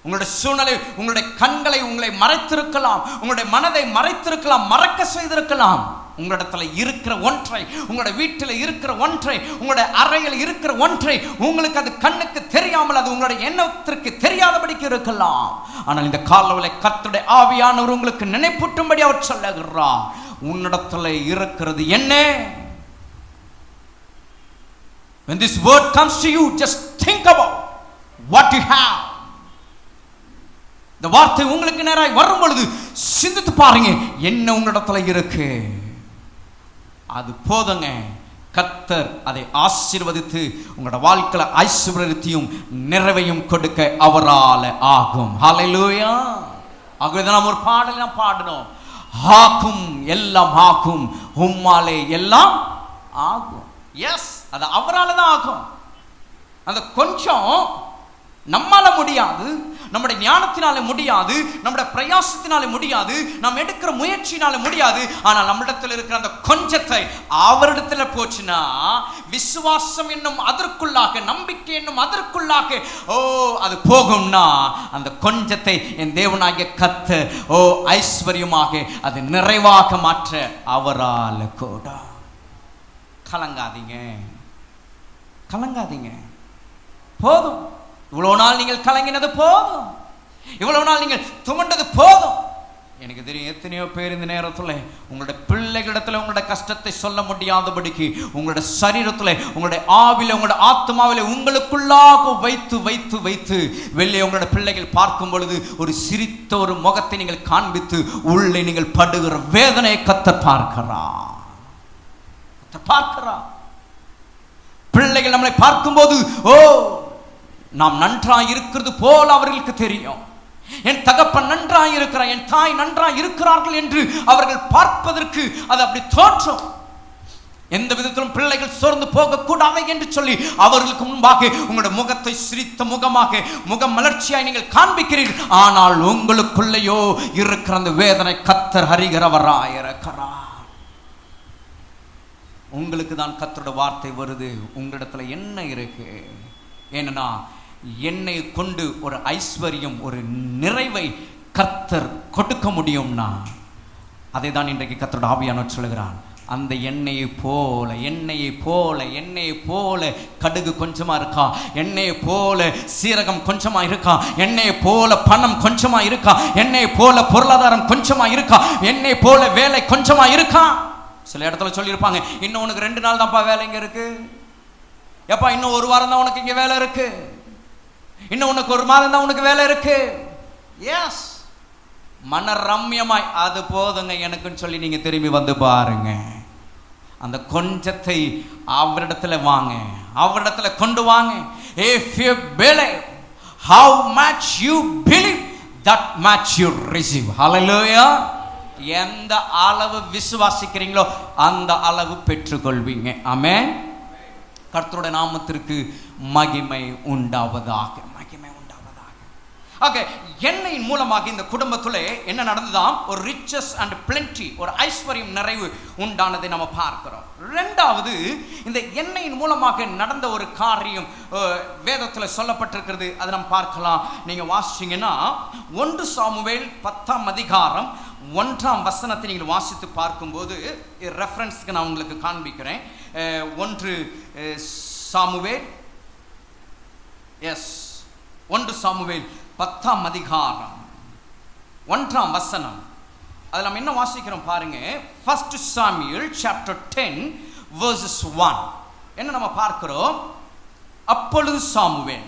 உங்களுடைய சூழ்நிலை உங்களுடைய கண்களை உங்களை மறைத்திருக்கலாம், உங்களுடைய மனதை மறைத்திருக்கலாம், மறக்க செய்திருக்கலாம். உங்களிடத்துல இருக்கிற ஒன்றை, உங்களுடைய வீட்டில் இருக்கிற ஒன்றை, உங்களுடைய அறையில் இருக்கிற ஒன்றை உங்களுக்கு அது கண்ணுக்கு தெரியாமல், அது உங்களுடைய எண்ணத்திற்கு தெரியாதபடிக்கு இருக்கலாம். ஆனால் இந்த காலவெளியில் கர்த்தருடைய ஆவியானவர் உங்களுக்கு நினைப்பூட்டும்படி அவர் சொல்லுகிறார், உன்னிடத்துல இருக்கிறது என்ன? When this word comes to you, just think about what you have. இந்த வார்த்தை உங்களுக்கு நேராய் வரும் பொழுது சிந்தித்து பாருங்க, என்ன உங்களிடத்துல இருக்கு. அது போதுங்க. கர்த்தர் அதை ஆசீர்வதித்து உங்களோட வாழ்க்கையில ஐஸ்வர்யத்தையும் நிறைவையும் கொடுக்க அவரால் ஆகும். ஹல்லேலூயா. ஆகவே நாம் ஒரு பாடல் பாடணும், ஆகும் எல்லாம் ஆகும், உம்மாலே எல்லாம் ஆகும். எஸ், அது அவரால் தான் ஆகும். அந்த கொஞ்சம் நம்மால முடியாது, நம்முடைய ஞானத்தினால முடியாது, நம்முடைய பிரயாசத்தினால முடியாது, நாம் எடுக்கிற முயற்சினால முடியாது. ஆனால் நம்மிடத்தில் இருக்கிற அந்த கொஞ்சத்தை அவரிடத்துல போச்சுன்னா, விசுவாசம் என்னும் அதற்குள்ளாக, நம்பிக்கை என்னும் அதற்குள்ளாக அது போகும்னா, அந்த கொஞ்சத்தை என் தேவனாகிய கர்த்தர் ஐஸ்வர்யமாக அது நிறைவாக மாற்ற அவரால் கூட. கலங்காதீங்க, கலங்காதீங்க. போதும், இவ்வளவு நாள் நீங்கள் கலங்கினது போதும், இவ்வளவு நாள் நீங்கள் துமண்டது போதும். எனக்கு தெரியும் எத்தனையோ பேர் இந்த நேரத்தில் உங்களுடைய பிள்ளைகளிடத்துல உங்களுடைய கஷ்டத்தை சொல்ல முடியாதபடிக்கு உங்களுடைய சரீரத்தில், உங்களுடைய ஆவில, உங்களுடைய ஆத்மாவில உங்களுக்குள்ளாக வைத்து வைத்து வைத்து வெளியே உங்களுடைய பிள்ளைகள் பார்க்கும் பொழுது ஒரு சிரித்த ஒரு முகத்தை நீங்கள் காண்பித்து உள்ளே நீங்கள் படுகிற வேதனை கர்த்தர் பார்க்கிறார். பிள்ளைகள் நம்மளை பார்க்கும்போது நாம் நன்றாய் இருக்கிறது போல அவர்களுக்கு தெரியும். என் தகப்பன் நன்றாய் இருக்கிறார், என் தாய் நன்றாய் இருக்கிறார்கள் என்று அவர்கள் பார்ப்பதற்கு அது அப்படி தோற்றும். எந்த விதத்திலும் பிள்ளைகள் சோர்ந்து போக கூடாது என்று சொல்லி அவர்களுக்கு முன்பாக உங்களுடைய முகத்தை சிரித்த முகமாக, முக மலர்ச்சியாய் நீங்கள் காண்பிக்கிறீர்கள். ஆனால் உங்களுக்குள்ளேயோ இருக்கிற அந்த வேதனை கர்த்தர் அறிகிறவராய் இருக்கிறார். உங்களுக்கு தான் கர்த்தருடைய வார்த்தை வருது, உங்களிடத்துல என்ன இருக்கு. ஏன்னா என்னை கொண்டு ஒரு ஐஸ்வர்யம், ஒரு நிறைவை கர்த்தர் கொடுக்க முடியும்னா அதை தான் இன்றைக்கு கர்த்தருடைய ஆவியானவர் சொல்லுகிறார். அந்த எண்ணெயை போல, எண்ணெயை போல, எண்ணெயை போல கடுகு கொஞ்சமா இருக்கா, எண்ணெயை போல சீரகம் கொஞ்சமா இருக்கா, எண்ணெயை போல பணம் கொஞ்சமா இருக்கா, எண்ணெயை போல பொருளாதாரம் கொஞ்சமா இருக்கா, எண்ணெய் போல வேலை கொஞ்சமா இருக்கா. சில இடத்துல சொல்லியிருப்பாங்க, இன்னும் உனக்கு 2 நாள் தான்ப்பா வேலை இங்க இருக்கு, எப்பா இன்னும் 1 வாரம் தான் உனக்கு இங்க வேலை இருக்கு, இன்னும் உனக்கு 1 மாதம் தான் உனக்கு வேலை இருக்கு. எஸ், மன ரம்யமாய் அது போதுங்க எனக்குன்னு சொல்லி நீங்க திரும்பி வந்து பாருங்க. அந்த கொஞ்சத்தை அவரிடத்துல வாங்க, அவரிடத்துல கொண்டு வாங்க. If you believe, how much you believe, that much you receive. Hallelujah. எந்த அளவு விசுவாசிக்கிறீங்களோ அந்த அளவு பெற்றுக்கொள்வீங்க. ஆமென். கர்த்தருடைய நாமத்திற்கு மகிமை உண்டாவதாக. ஓகே, எண்ணெயின் மூலமாக இந்த குடும்பத்திலே என்ன நடந்ததாம்? ஒரு ரிச்சஸ் அண்ட் பிளென்டி, ஒரு ஐஸ்வர்யம் நிறைவு உண்டானதை நம்ம பார்க்கிறோம். இரண்டாவது, இந்த எண்ணெயின் மூலமாக நடந்த ஒரு காரியம் வேதத்தில் சொல்லப்பட்டிருக்கிறது. அதை நம்ம பார்க்கலாம். நீங்க வாசிச்சீங்கன்னா 1 சாமுவேல் 10ஆம் அதிகாரம் 1ஆம் வசனத்தை நீங்கள் வாசித்து பார்க்கும்போது, ரெஃபரன்ஸ்க்கு நான் உங்களுக்கு காண்பிக்கிறேன். 1 சாமுவேல் 10ஆம் அதிகாரம் 1ஆம் வசனம். அதில் நம்ம என்ன வாசிக்கிறோம் பாருங்க. 1 Samuel chapter 10 verses 1. என்ன நம்ம பார்க்கிறோம்? அப்பொழுது சாமுவேல்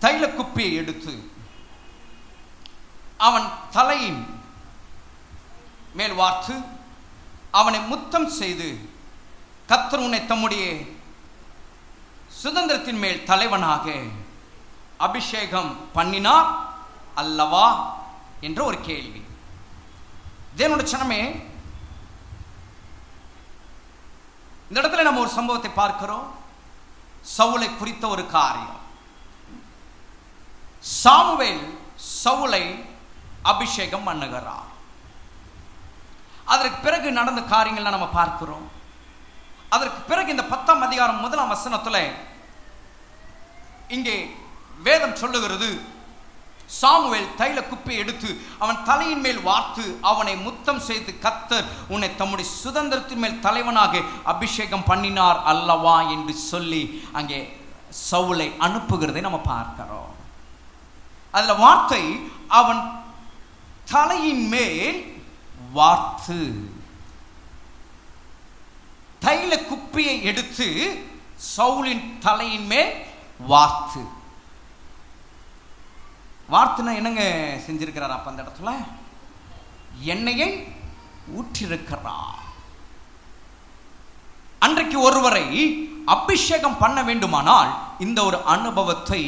தைல குப்பியை எடுத்து அவன் தலையின் மேல் வார்த்து அவனை முத்தம் செய்து, கர்த்தர் உன்னை தம்முடைய சுதந்திரத்தின் மேல் தலைவனாக அபிஷேகம் பண்ணினார் அல்லவா என்ற ஒரு கேள்வி. தேவனுடைய ஜனமே, இந்த இடத்துல நம்ம ஒரு சம்பவத்தை பார்க்கிறோம். சவுலை குறித்த ஒரு காரியம். சாமுவேல் சவுலை அபிஷேகம் பண்ணுகிறார். அதற்கு பிறகு நடந்த காரியங்கள் நம்ம பார்க்கிறோம். அதற்கு பிறகு இந்த 10ஆம் அதிகாரம் 1ஆம் வசனத்துல இங்கே வேதம் சொல்லுகிறது, சாமுவேல் தைல குப்பியை எடுத்து அவன் தலையின் மேல் வார்த்து அவனை முத்தம் செய்து, கர்த்தர் உன்னை தம்முடைய சுதந்திரத்தின் மேல் தலைவனாக அபிஷேகம் பண்ணினார் அல்லவா என்று சொல்லி அங்கே சவுலை அனுப்புகிறதை நம்ம பார்க்கிறோம். அதுல வார்த்தை அவன் தலையின் மேல் வார்த்து, தைல குப்பியை எடுத்து சவுலின் தலையின் மேல் வார்த்து. வார்த்துனா என்னங்க செஞ்சிருக்கிறார்? அப்ப அந்த இடத்துல எண்ணெயை ஊற்றிருக்கிறார். அன்றைக்கு ஒருவரை அபிஷேகம் பண்ண வேண்டுமானால் இந்த ஒரு அனுபவத்தை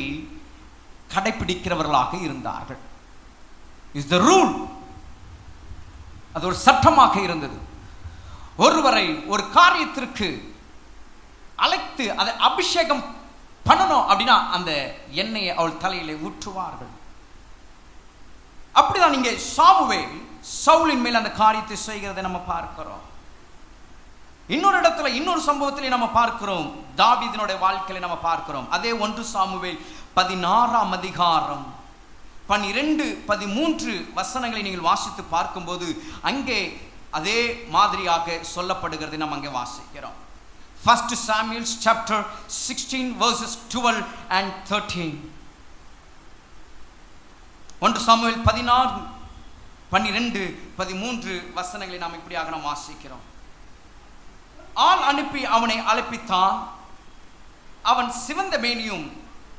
கடைபிடிக்கிறவர்களாக இருந்தார்கள். Is the rule. அது ஒரு சட்டமாக இருந்தது. ஒருவரை ஒரு காரியத்திற்கு அழைத்து அதை அபிஷேகம் பண்ணணும் அப்படின்னா அந்த எண்ணெயை அவள் தலையிலே ஊற்றுவார்கள். அப்படிதான் இங்கே சாமுவேல் சவுலின் மேல் அந்த காரியத்தை செய்கிறதை நம்ம பார்க்கிறோம். இன்னொரு இடத்துல இன்னொரு சம்பவத்திலே நம்ம பார்க்கிறோம். தாவீதினுடைய வாழ்க்கையில நம்ம பார்க்கிறோம். அதே 1 சாமுவேல் 16ஆம் அதிகாரம் 12, 13 வசனங்களை நீங்கள் வாசித்து பார்க்கும்போது அங்கே அதே மாதிரியாக சொல்லப்படுகிறதை நம்ம அங்கே வாசிக்கிறோம். 1 Samuel chapter 16 verses 12 and 13. 1 Samuel 16, 12, 13 வசனங்களை நாம் இப்படியாக நாம் வாசிக்கிறோம். ஆள் அனுப்பி அவனை அழைப்பித்தான். அவன் சிவந்த மேனியும்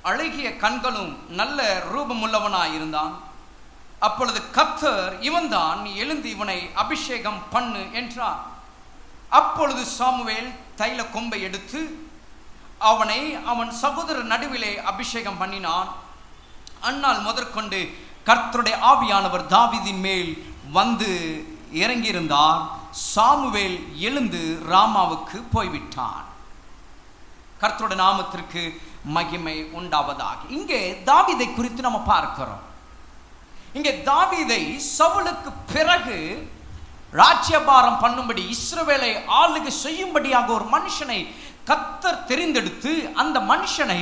அழகிய கண்களும் நல்ல ரூபமுள்ளவனாயிருந்தான். அப்பொழுது கர்த்தர், இவன் தான், நீ எழுந்து இவனை அபிஷேகம் பண்ணு என்றார். அப்பொழுது சாமுவேல் தைல கொம்பை எடுத்து அவனை அவன் சகோதரர் நடுவிலே அபிஷேகம் பண்ணினான். அந்நாள் முதற்கொண்டு கர்த்தருடைய ஆவியானவர் தாவீதின் மேல் வந்து இறங்கியிருந்தார். சாமுவேல் எழுந்து ராமாவுக்கு போய்விட்டான். கர்த்தருடைய நாமத்திற்கு மகிமை உண்டாவதாக. இங்கே தாவீதை குறித்து நம்ம பார்க்கிறோம். இங்கே தாவீதை சவுலுக்கு பிறகு ராஜ்யபாரம் பண்ணும்படி, இஸ்ரவேலை ஆளுகை செய்யும்படியாக ஒரு மனுஷனை கர்த்தர் தெரிந்தெடுத்து அந்த மனுஷனை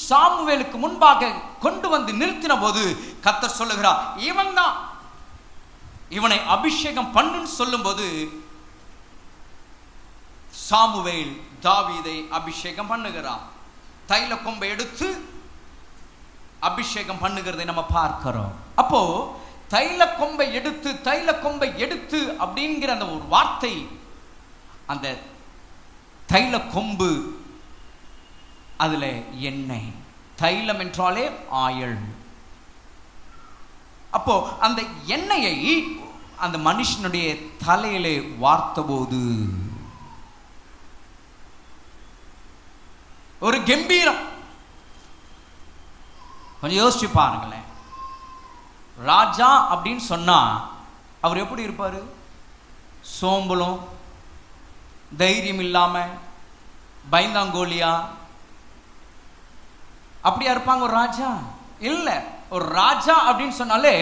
சாமுவேலுக்கு முன்பாக கொண்டு வந்து நிறுத்தின போது கர்த்தர் சொல்லுகிறார், இவன் தான், இவனை அபிஷேகம் பண்ணுன்னு சொல்லும் போது சாமுவேல் தாவீதை அபிஷேகம் பண்ணுகிறார். தைல கொம்பை எடுத்து அபிஷேகம் பண்ணுகிறதை நம்ம பார்க்கிறோம். அப்போ தைல கொம்பை எடுத்து அப்படிங்கிற அந்த ஒரு வார்த்தை, அந்த தைல கொம்பு, அதுல எண்ணெய், தைலம் என்றாலே ஆயில். அப்போ அந்த எண்ணெயை அந்த மனுஷனுடைய தலையிலே வார்த்தபோது ஒரு கம்பீரம், கொஞ்சம் யோசிச்சு பாருங்களேன். ராஜா அப்படின்னு சொன்னா அவர் எப்படி இருப்பாரு? சோம்பலும், தைரியம் இல்லாம, பயந்தாங்கோலியா அப்படியா இருப்பாங்க ஒரு ராஜா? இல்ல. ஒரு ராஜா அப்படின்னு சொன்னாலே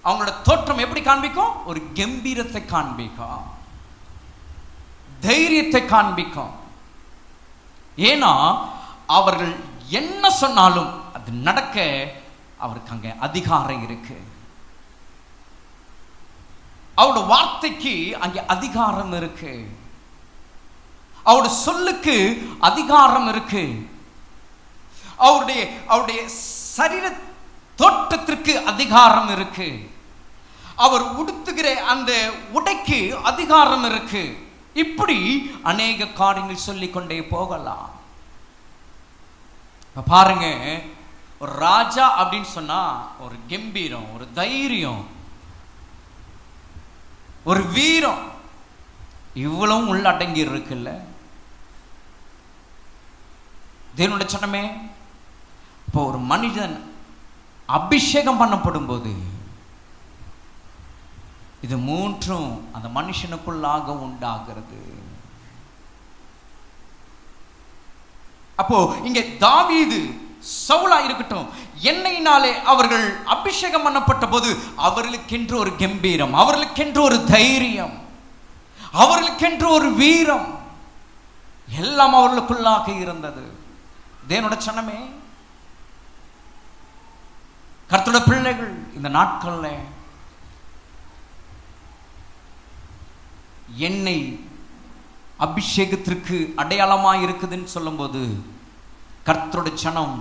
அவங்களோட தோற்றம் எப்படி காண்பிக்கும்? ஒரு கம்பீரத்தை காண்பிக்கும், தைரியத்தை காண்பிக்கும். ஏன்னா அவர்கள் என்ன சொன்னாலும் அது நடக்க அவருக்கு அங்க அதிகாரம் இருக்கு. அவரோட வார்த்தைக்கு அங்கே அதிகாரம் இருக்கு, அவருடைய சொல்லுக்கு அதிகாரம் இருக்கு, அவருடைய சரீர தோற்றத்திற்கு அதிகாரம் இருக்கு, அவர் உடுத்துகிற அந்த உடைக்கு அதிகாரம் இருக்கு. இப்படி அநேக காரியங்கள் சொல்லிக்கொண்டே போகலாம். பாருங்க, ஒரு ராஜா அப்படின்னு சொன்னா ஒரு கம்பீரம், ஒரு தைரியம், ஒரு வீரம், இவ்வளவும் உள்ளடங்கி இருக்குல்ல. தேவனுடைய சனமே, இப்போ ஒரு மனிதன் அபிஷேகம் பண்ணப்படும் போது இது மூன்றும் அந்த மனுஷனுக்குள்ளாக உண்டாகிறது. அப்போ இங்க தாவீது, சவுலா இருக்கட்டும், எண்ணெயினாலே அவர்கள் அபிஷேகம் பண்ணப்பட்ட போது அவர்களுக்கென்று ஒரு கம்பீரம், அவர்களுக்கென்று ஒரு தைரியம், அவர்களுக்கென்று ஒரு வீரம் எல்லாம் அவர்களுக்குள்ளாக இருந்தது. தேவனுடைய சனமே, கர்த்தருடைய பிள்ளைகள் இந்த நாட்கள்ல எண்ணெய் அபிஷேகத்திற்கு அடையாளமாய் இருக்குதுன்னு சொல்லும் போது கர்த்தருடைய சனம்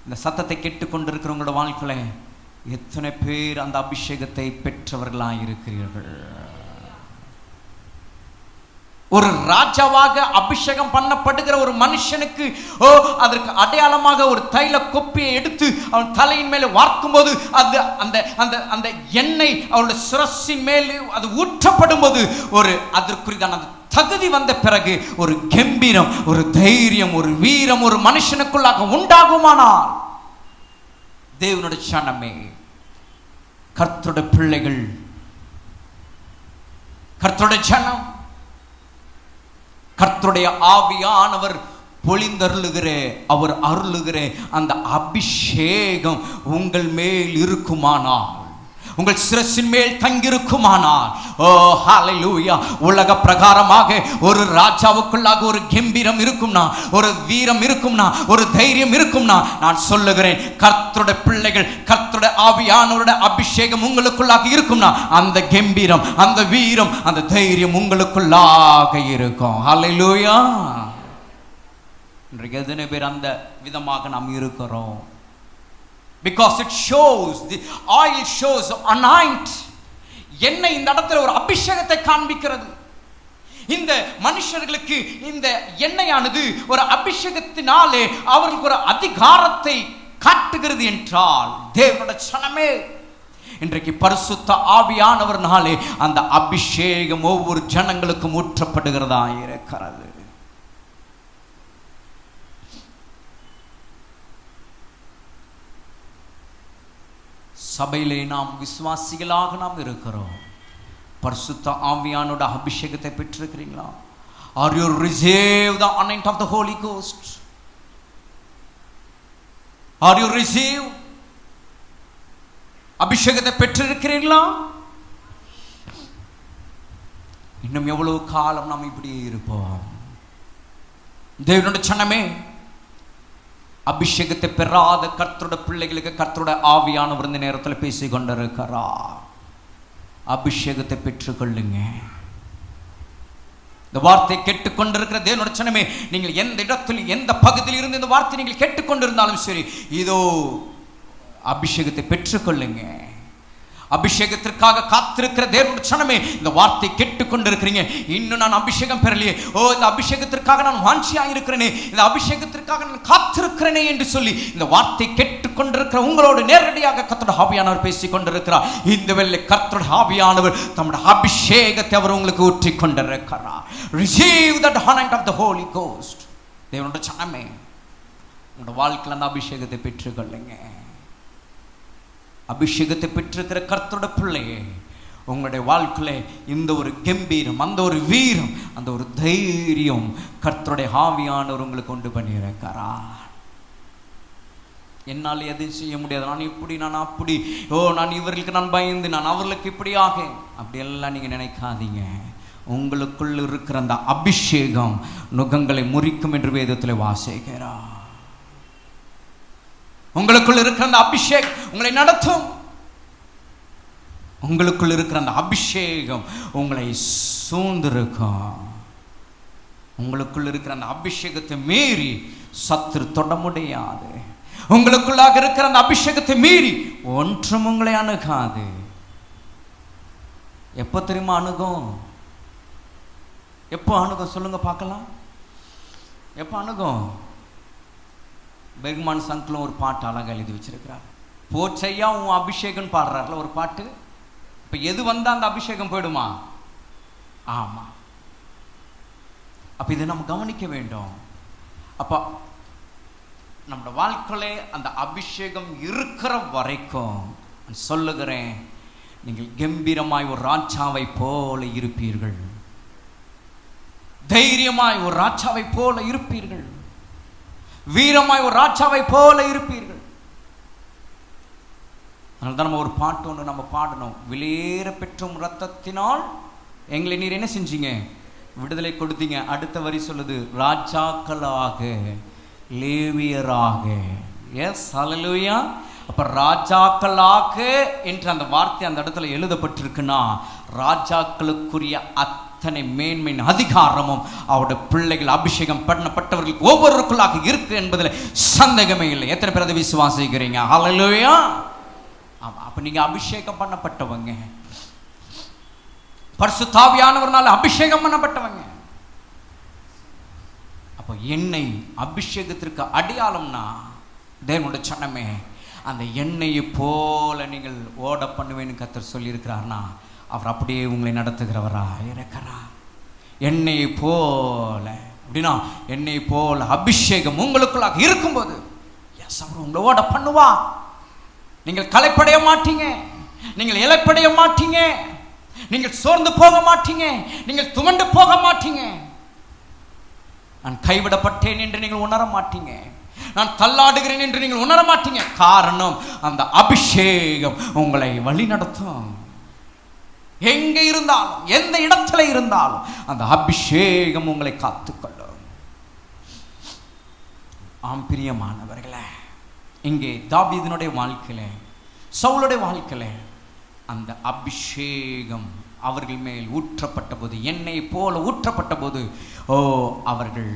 இந்த சத்தத்தை கேட்டுக்கொண்டிருக்கிறவங்களோட வாழ்க்கையில எத்தனை பேர் அந்த அபிஷேகத்தை பெற்றவர்களாய் இருக்கிறீர்கள்? ஒரு ராஜாவாக அபிஷேகம் பண்ணப்படுகிற ஒரு மனுஷனுக்கு அதற்கு அடையாளமாக ஒரு தைல கொப்பியை எடுத்து அவன் தலையின் மேலே வார்க்கும் போது அது அந்த எண்ணெய் அவருடைய சிரசின் மேல் அது ஊற்றப்படும் போது ஒரு அதற்குரிதான அந்த தகுதி வந்த பிறகு ஒரு கம்பீரம், ஒரு தைரியம், ஒரு வீரம் ஒரு மனுஷனுக்குள்ளாக உண்டாகுமானால், தேவனுடைய சனமே, கர்த்தருடைய பிள்ளைகள், கர்த்தருடைய ஜனம், கர்த்தருடைய ஆவியானவர் பொழிந்தருளுகிற, அவர் அருளுகிற அந்த அபிஷேகம் உங்கள் மேல் இருக்குமானால், உங்கள் சிரசின் மேல் தங்கிருக்குமானால், ஓ ஹல்லேலூயா, உலக பிரகாரமாக ஒரு ராஜாவுக்குள்ளாக ஒரு கம்பீரம் இருக்கும்னா, ஒரு வீரம் இருக்கும்னா, ஒரு தைரியம் இருக்கும்னா, நான் சொல்லுகிறேன், கர்த்தருடைய பிள்ளைகள், கர்த்தருடைய ஆவியானவருடைய அபிஷேகம் உங்களுக்குள்ளாக இருக்கும்னா, அந்த கம்பீரம், அந்த வீரம், அந்த தைரியம் உங்களுக்குள்ளாக இருக்கும். ஹல்லேலூயா. இன்றைக்கு எத்தனை பேர் அந்த விதமாக நாம் இருக்கிறோம்? Because it shows, the oil shows, anoint. எண்ணெய் இந்த இடத்துல ஒரு அபிஷேகத்தை காண்பிக்கிறது. இந்த மனுஷர்களுக்கு இந்த எண்ணெயானது ஒரு அபிஷேகத்தினாலே அவர்களுக்கு ஒரு அதிகாரத்தை காட்டுகிறது என்றால், தேவனுடைய சனமே, இன்றைக்கு பரிசுத்த ஆவியானவர்னாலே அந்த அபிஷேகம் ஒவ்வொரு ஜனங்களுக்கும் ஊற்றப்படுகிறதா இருக்கிறது. சபையிலே நாம் விசுவாசிகளாக நாம் இருக்கிறோம். பரிசுத்த ஆவியானோட அபிஷேகத்தை பெற்றிருக்கிறீங்களா? Are you receive the anointing of the Holy Ghost? Are you receive அபிஷேகத்தை பெற்றிருக்கிறீங்களா? இன்னும் எவ்வளவு காலம் நாம் இப்படியே இருப்போம்? தேவனுடைய சனமே, அபிஷேகத்தை பெறாத கர்த்தருடைய பிள்ளைகளுக்கு கர்த்தருடைய ஆவியானவர் இந்த நேரத்தில் பேசிக் கொண்டிருக்கிறார். அபிஷேகத்தை பெற்றுக்கொள்ளுங்க. இந்த வார்த்தை கேட்டுக்கொண்டிருக்கிற தேவனுடைய சனமே, நீங்கள் எந்த இடத்தில் எந்த பகுதியில் இருந்து இந்த வார்த்தை நீங்கள் கேட்டுக்கொண்டிருந்தாலும் சரி, இதோ அபிஷேகத்தை பெற்றுக்கொள்ளுங்க. அபிஷேகத்திற்காக காத்திருக்கிற தேவனுடைய சனமே, இந்த வார்த்தை கேட்டுக்கொண்டிருக்கிறீங்க, இன்னும் நான் அபிஷேகம் பெறலையே, இந்த அபிஷேகத்திற்காக நான் வாஞ்சியா இருக்கிறேனே, இந்த அபிஷேகத்திற்காக நான் காத்திருக்கிறேனே என்று சொல்லி இந்த வார்த்தை கேட்டுக்கொண்டிருக்கிற உங்களோடு நேரடியாக கர்த்தருடைய ஆவியானவர் பேசிக் கொண்டிருக்கிறார். இந்த வேளை கர்த்தருடைய ஆவியானவர் தம்முடைய அபிஷேகத்தை அவர் உங்களுக்கு ஊற்றி கொண்டிருக்கிறார். Receive the anointing of the Holy Ghost. தேவனுடைய சனமே, உங்களோட வாழ்க்கையில் அந்த அபிஷேகத்தை பெற்றுக்கொள்ளுங்க. அபிஷேகத்தை பெற்றிருக்கிற கர்த்தருடைய பிள்ளையே, உங்களுடைய வாழ்க்கையில இந்த ஒரு கம்பீரம், அந்த ஒரு வீரம், அந்த ஒரு தைரியம் கர்த்தருடைய ஆவியானவர் உங்களுக்கு கொண்டு பண்ணியிருக்கிறார். என்னால் எதுவும் செய்ய முடியாது, நான் இப்படி, நான் அப்படி, நான் இவர்களுக்கு நான் பயந்து, நான் அவர்களுக்கு இப்படியாக, அப்படியெல்லாம் நீங்கள் நினைக்காதீங்க. உங்களுக்குள் இருக்கிற அந்த அபிஷேகம் நுகங்களை முறிக்கும் என்று வேதத்தில் வாசிக்கிறார். உங்களுக்குள் இருக்கிற அந்த அபிஷேகம் உங்களை நடத்தும். உங்களுக்குள் இருக்கிற அந்த அபிஷேகம் உங்களை சூழ்ந்திருக்கும். உங்களுக்குள் இருக்கிற அந்த அபிஷேகத்தை மீறி சத்துரு தொட முடியாது. உங்களுக்குள்ளாக இருக்கிற அந்த அபிஷேகத்தை மீறி ஒன்றும் உங்களை அணுகாது. எப்போ தெரியுமா அணுகும்? எப்போ அணுகும் சொல்லுங்க பார்க்கலாம். எப்போ அணுகும்? பெர்க்மான் சங்கிலும் ஒரு பாட்டு அழகாக எழுதி வச்சிருக்கிறார். போச்சையா உன் அபிஷேகம் பாடுறாருல ஒரு பாட்டு. இப்போ எது வந்தால் அந்த அபிஷேகம் போயிடுமா? ஆமாம். அப்போ இதை நம்ம கவனிக்க வேண்டும். அப்போ நம்ம வாழ்க்கையில அந்த அபிஷேகம் இருக்கிற வரைக்கும் சொல்லுகிறேன், நீங்கள் கம்பீரமாய் ஒரு ராஜாவை போல இருப்பீர்கள். தைரியமாய் ஒரு ராஜாவை போல இருப்பீர்கள். வீரமாய் ஒரு ராஜாவை போல இருப்பீர்கள். அதனால்தான் நம்ம ஒரு பாட்டு ஒன்று நம்ம பாடணும். விலையேற பெற்றும் ரத்தத்தினால் எங்களை நீர் என்ன செஞ்சீங்க? விடுதலை கொடுத்தீங்க. அடுத்த வரி சொல்லுது, ராஜாக்களாக லேவியராக. எஸ், ஹல்லேலூயா. அப்ப ராஜாக்களாக என்ற அந்த வார்த்தை அந்த இடத்துல எழுதப்பட்டிருக்குன்னா, ராஜாக்களுக்குரிய அத்தனை மேன்மையின் அதிகாரமும் அவருடைய பிள்ளைகள் அபிஷேகம் பண்ணப்பட்டவர்களுக்கு ஒவ்வொருவருக்குள்ளாக இருக்கு என்பதில் சந்தேகமே இல்லை. எத்தனை பேர் அதை விசுவாசிக்கிறீங்க? ஹல்லேலூயா. ஆமா, அப்ப நீங்க அபிஷேகம் பண்ணப்பட்டவங்க, பரிசுத்த ஆவியானவர்னால அபிஷேகம் பண்ணப்பட்டவங்க. அப்போ எண்ணெய் அபிஷேகத்திற்கு அடையாளம்னா தேவனுடைய சனமே, அந்த எண்ணெயை போல நீங்கள் ஓட பண்ணுவேன்னு கர்த்தர் சொல்லியிருக்கிறார்னா, அவர் அப்படியே உங்களை நடத்துகிறவரா இருக்கிறார். எண்ணெயை போல அப்படின்னா எண்ணெய் போல அபிஷேகம் உங்களுக்குள்ளாக இருக்கும்போது எஸ், அவர் உங்களை ஓட பண்ணுவா. நீங்கள் களைப்படைய மாட்டீங்க, நீங்கள் இளைப்படைய மாட்டீங்க, நீங்கள் சோர்ந்து போக மாட்டீங்க, நீங்கள் துவண்டு போக மாட்டீங்க. நான் கைவிடப்பட்டேன் என்று நீங்கள் உணர மாட்டீங்க, நான் தள்ளாடுகிறேன் என்று நீங்கள் உணர மாட்டீங்க. காரணம், அந்த அபிஷேகம் உங்களை வழி நடத்தும். எங்கே இருந்தாலும், எந்த இடத்துல இருந்தாலும் அந்த அபிஷேகம் உங்களை காத்துக்கொள்ளும். ஆம் பிரியமானவர்களே, இங்கே தாவீதினுடைய வாழ்க்கையில, சவுலுடைய வாழ்க்கையில அந்த அபிஷேகம் அவர்கள் மேல் ஊற்றப்பட்ட போது, எண்ணெய் போல ஊற்றப்பட்ட போது, அவர்கள்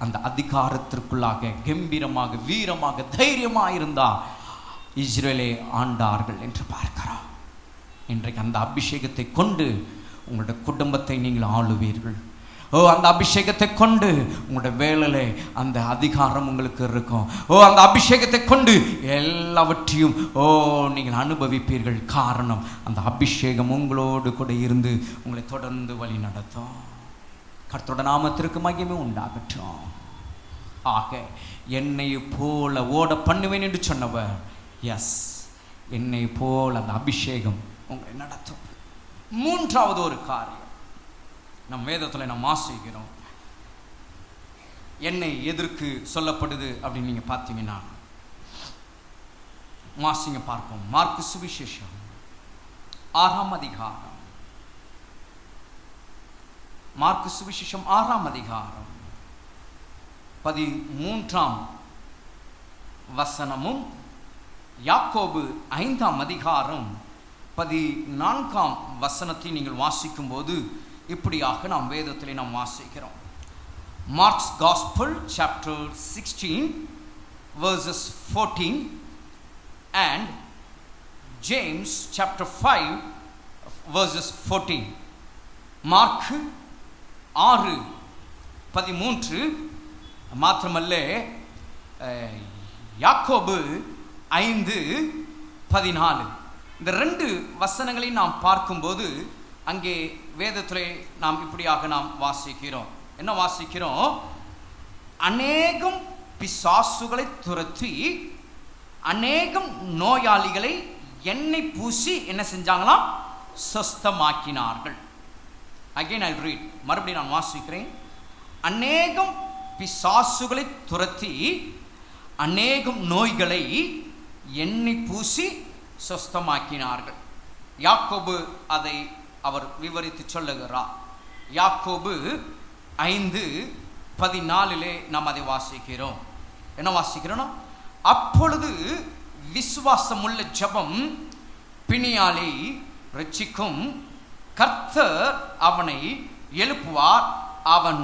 அந்த அதிகாரத்திற்குள்ளாக கம்பீரமாக, வீரமாக, தைரியமாக இருந்தால் இஸ்ரவேலை ஆண்டார்கள் என்று பார்க்கிறோம். இன்றைக்கு அந்த அபிஷேகத்தை கொண்டு உங்களுடைய குடும்பத்தை நீங்கள் ஆளுவீர்கள். அந்த அபிஷேகத்தை கொண்டு உங்களுடைய வேலையில அந்த அதிகாரம் உங்களுக்கு இருக்கும். அந்த அபிஷேகத்தை கொண்டு எல்லாவற்றையும் நீங்கள் அனுபவிப்பீர்கள். காரணம், அந்த அபிஷேகம் உங்களோடு கூட இருந்து உங்களை தொடர்ந்து வழி நடத்தும். கர்த்தருடைய நாமத்திற்கு மகிமை உண்டாகட்டும். ஆக என்னை போல ஓட பண்ணுவேன் என்று சொன்னவர், எஸ், என்னை போல அந்த அபிஷேகம் உங்களை நடத்தும். மூன்றாவது ஒரு காரியம் நம் வேதத்தில் நாம் வாசிக்கிறோம். எண்ணெய் எதற்கு சொல்லப்படுது அப்படின்னு நீங்க பார்த்தீங்கன்னா, வாசிங்க பார்ப்போம். மார்க்கு சுவிசேஷம் 6ஆம் அதிகாரம், மார்க்கு சுவிசேஷம் 6ஆம் அதிகாரம் 13ஆம் வசனமும், யாக்கோபு 5ஆம் அதிகாரம் 14ஆம் வசனத்தை நீங்கள் வாசிக்கும் போது இப்படியாக நாம் வேதத்திலே நாம் வாசிக்கிறோம். Mark's Gospel chapter 16 verses 14 and James chapter 5 verses 14. Mark 6:13 மாத்திரமல்ல, யாக்கோபு 5:14 இந்த ரெண்டு வசனங்களை நாம் பார்க்கும்போது அங்கே வேதத்திலே நாம் இப்படியாக நாம் வாசிக்கிறோம். என்ன வாசிக்கிறோம்? அநேகம் பிசாசுகளை துரத்தி அநேகம் நோயாளிகளை எண்ணெய் பூசி என்ன செஞ்சாங்களாம்? சொஸ்தமாக்கினார்கள். அகைன் ஐ ரீட், மறுபடியும் நான் வாசிக்கிறேன். அநேகம் பிசாசுகளை துரத்தி அநேகம் நோய்களை எண்ணெய் பூசி சொஸ்தமாக்கினார்கள். யாக்கோபு அதை அவர் விவரித்து சொல்லுகிறார். யாக்கோபு 5:14 நாம் அதை வாசிக்கிறோம். என்ன வாசிக்கிறோம்? அப்பொழுது விசுவாசமுள்ள ஜெபம் பிணியாளை ரட்சிக்கும், கர்த்தர் அவனை எழுப்புவார், அவன்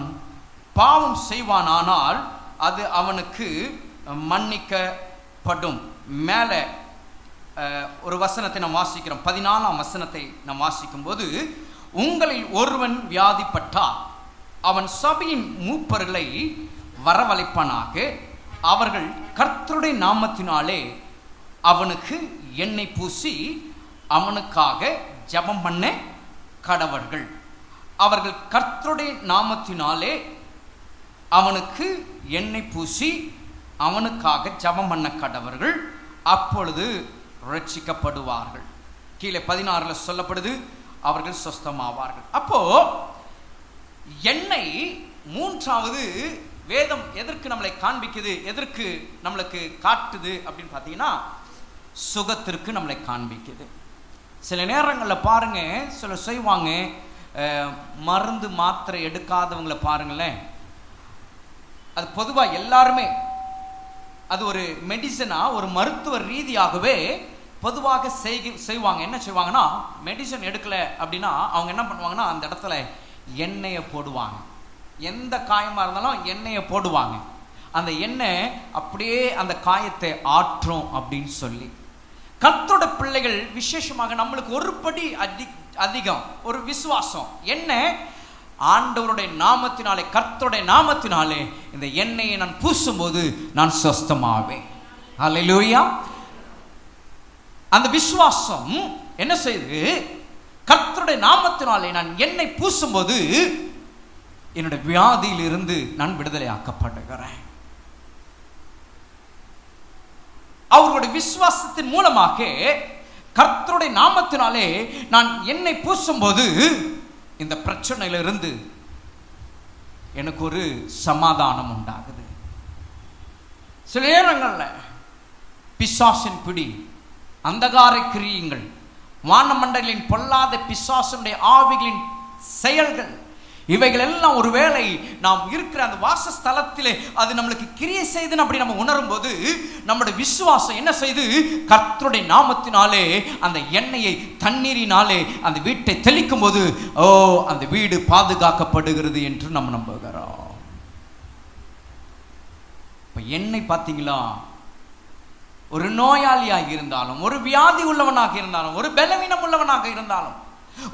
பாவம் செய்வானானால் அது அவனுக்கு மன்னிக்கப்படும். மேலே ஒரு வசனத்தை நாம் வாசிக்கிறோம். 14ஆம் வசனத்தை நாம் வாசிக்கும் போது, உங்களில் ஒருவன் வியாதிப்பட்டால் அவன் சபையின் மூப்பர்களை வரவழைப்பானாக, அவர்கள் கர்த்தருடைய நாமத்தினாலே அவனுக்கு எண்ணெய் பூசி அவனுக்காக ஜெபம் பண்ண கடவர்கள். அவர்கள் கர்த்தருடைய நாமத்தினாலே அவனுக்கு எண்ணெய் பூசி அவனுக்காக ஜெபம் பண்ண கடவர்கள், அப்பொழுது ரட்சிக்கப்படுவார்கள். கீழே 16 சொல்லப்படுது, அவர்கள் சொஸ்தமாவார்கள். அப்போ எண்ணெய் மூன்றாவது வேதம் எதற்கு நம்மளை காண்பிக்குது, எதற்கு நம்மளுக்கு காட்டுது அப்படின்னு பார்த்தீங்கன்னா, சுகத்திற்கு நம்மளை காண்பிக்குது. சில நேரங்களில் பாருங்க, சில செய்வாங்க, மருந்து மாத்திரை எடுக்காதவங்களை பாருங்களேன், அது பொதுவாக எல்லாருமே அது ஒரு மெடிசனா, ஒரு மருத்துவ ரீதியாகவே பொதுவாக செய்வாங்க. என்ன செய்வாங்கன்னா, மெடிசன் எடுக்கல அப்படின்னா அவங்க என்ன பண்ணுவாங்கன்னா, அந்த இடத்துல எண்ணெயை போடுவாங்க. எந்த காயமாக இருந்தாலும் எண்ணெயை போடுவாங்க. அந்த எண்ணெய் அப்படியே அந்த காயத்தை ஆற்றும் அப்படின்னு சொல்லி. கர்த்தரோட பிள்ளைகள் விசேஷமாக நம்மளுக்கு ஒரு படி அதிகம் ஒரு விசுவாசம். என்ன? ஆண்டவருடைய நாமத்தினாலே, கர்த்தருடைய நாமத்தினாலே இந்த எண்ணெயை நான் பூசும்போது நான் சொஸ்தமாவேன். ஹல்லேலூயா. அந்த விசுவாசம் என்ன செய்து, கர்த்தருடைய நாமத்தினாலே நான் எண்ணெய் பூசும்போது என்னுடைய வியாதியில் இருந்து நான் விடுதலை ஆக்கப்படுகிறேன். அவர்களுடைய விசுவாசத்தின் மூலமாக கர்த்தருடைய நாமத்தினாலே நான் எண்ணெய் பூசும்போது இந்த பிரச்சனையிலிருந்து எனக்கு ஒரு சமாதானம் உண்டாகுது. சில நேரங்களில் பிசாசின் பிடி, அந்தகார கிரியங்கள், வானமண்டலின் பொல்லாத பிசாசுடைய ஆவிகளின் செயல்கள், இவைகள் எல்லாம் ஒருவேளை நாம் இருக்கிற அந்த வாசஸ்தலத்திலே அது நம்மளுக்கு கிரியை செய்து அப்படி நம்ம உணரும் போது நம்முடைய விசுவாசம் என்ன செய்து, கர்த்தருடைய நாமத்தினாலே அந்த எண்ணெயை தண்ணீரினாலே அந்த வீட்டை தெளிக்கும் போது அந்த வீடு பாதுகாக்கப்படுகிறது என்று நம்ம நம்புகிறோம். இப்ப எண்ணெய் பார்த்தீங்களா, ஒரு நோயாளியாக இருந்தாலும், ஒரு வியாதி உள்ளவனாக இருந்தாலும், ஒரு பலவீனம் உள்ளவனாக இருந்தாலும்,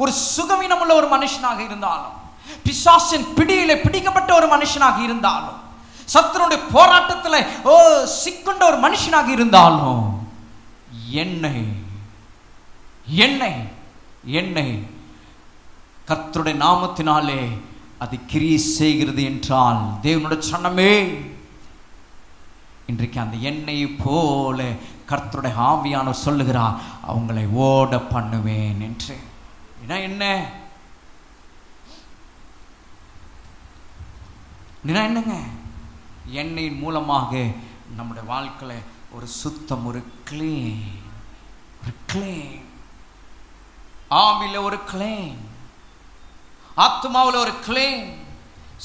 ஒரு சுகவீனம் உள்ள ஒரு மனுஷனாக இருந்தாலும், பிசாசின் பிடியிலே பிடிக்கப்பட்ட ஒரு மனுஷனாக இருந்தாலும், சத்துருடைய போராட்டத்தில் சிக்கொண்ட ஒரு மனுஷனாக இருந்தாலும், எண்ணெய் எண்ணெய் எண்ணெய் கர்த்தருடைய நாமத்தினாலே அது கிரியை செய்கிறது என்றால், தேவனுடைய சன்னமே, இன்றைக்கு அந்த எண்ணெயை போல கர்த்தருடைய ஆவியானவர் சொல்லுகிறார், அவங்களை ஓட பண்ணுவேன் என்று. என்னங்க? எண்ணெயின் மூலமாக நம்முடைய வாழ்க்கையில ஒரு சுத்தம், ஒரு கிளீன், ஆவில ஒரு கிளீன், ஆத்மாவில் ஒரு கிளீன்,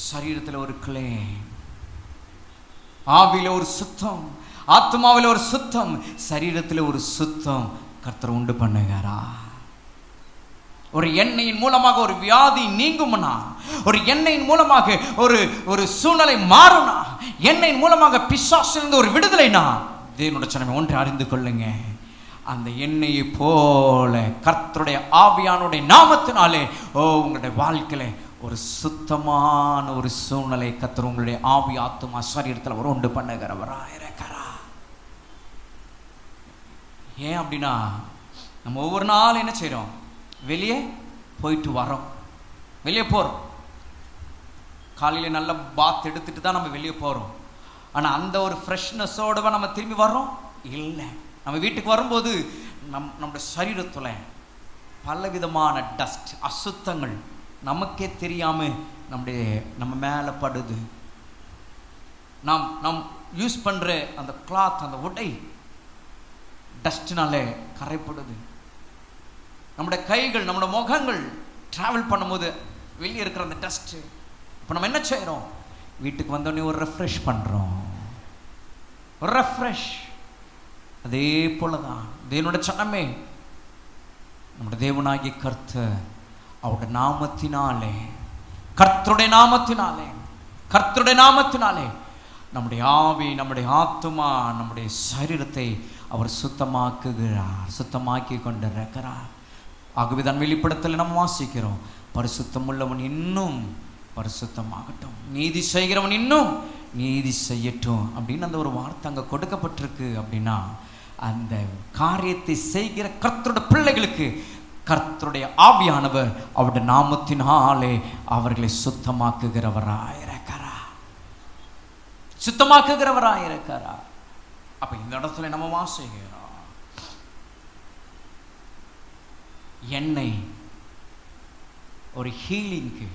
சரீரத்தில் ஒரு கிளீன். ஆவில ஒரு சுத்தம், ஆத்மாவில் ஒரு சுத்தம், சரீரத்தில் ஒரு சுத்தம் கர்த்தர் உண்டு பண்ணுகிறாரா. ஒரு எண்ணெயின் மூலமாக ஒரு வியாதி நீங்கும்னா, ஒரு எண்ணெயின் மூலமாக ஒரு சூழ்நிலை மாறும்னா, எண்ணெயின் மூலமாக பிசாசிலிருந்து ஒரு விடுதலைனா, தேவனுடைய ஜனமே ஒன்றை அறிந்து கொள்ளுங்க, அந்த எண்ணெயை போல கர்த்தருடைய ஆவியானுடைய நாமத்தினாலே உங்களுடைய வாழ்க்கையில ஒரு சுத்தமான ஒரு சூழ்நிலை கர்த்தர் உங்களுடைய ஆவி ஆத்துமா சரீரத்தில் அவர் உண்டு பண்ணுகிறவரா இருக்கிறா. ஏன் அப்படின்னா, நம்ம ஒவ்வொரு நாள் என்ன செய்யறோம், வெளியே போயிட்டு வரோம், வெளியே போகிறோம். காலையில் நல்ல பாத் எடுத்துட்டு தான் நம்ம வெளியே போகிறோம். ஆனால் அந்த ஒரு ஃப்ரெஷ்னஸோடு நம்ம திரும்பி வர்றோம் இல்லை. நம்ம வீட்டுக்கு வரும்போது நம்முடைய சரீரத்தில் பலவிதமான டஸ்ட், அசுத்தங்கள் நமக்கே தெரியாமல் நம்ம மேலே படுது. நாம் யூஸ் பண்ணுற அந்த கிளாத், அந்த உடை டஸ்ட்னாலே கரைப்படுது. நம்முடைய கைகள், நம்முடைய முகங்கள் ட்ராவல் பண்ணும்போது வெளியே இருக்கிற அந்த டஸ்ட்டு. இப்போ நம்ம என்ன செய்கிறோம்? வீட்டுக்கு வந்தோடனே ஒரு ரெஃப்ரெஷ் பண்ணுறோம், ஒரு ரெஃப்ரெஷ். அதே போல தான் தேவனுடைய சனமே, நம்முடைய தேவனாகிய கர்த்தர் அவருடைய நாமத்தினாலே, கர்த்தருடைய நாமத்தினாலே, கர்த்தருடைய நாமத்தினாலே நம்முடைய ஆவி, நம்முடைய ஆத்துமா, நம்முடைய சரீரத்தை அவர் சுத்தமாக்குகிறார், சுத்தமாக்கி கொண்டிருக்கிறார். ஆகவே தான் வெளிப்படத்தில் நம்ம வாசிக்கிறோம், பரிசுத்தம் உள்ளவன் இன்னும் பரிசுத்தமாகட்டும், நீதி செய்கிறவன் இன்னும் நீதி செய்யட்டும் அப்படின்னு அந்த ஒரு வார்த்தை அங்கே கொடுக்கப்பட்டிருக்கு. அப்படின்னா அந்த காரியத்தை செய்கிற கர்த்தருடைய பிள்ளைகளுக்கு கர்த்தருடைய ஆவியானவர் அவருடைய நாமத்தினாலே அவர்களை சுத்தமாக்குகிறவராயிருக்கிறார், சுத்தமாக்குகிறவராயிருக்கிறார். அப்ப இந்த இடத்துல நம்ம வாசிக்கிறோம், எண்ணெய் ஒரு ஹீலிங்க்கு,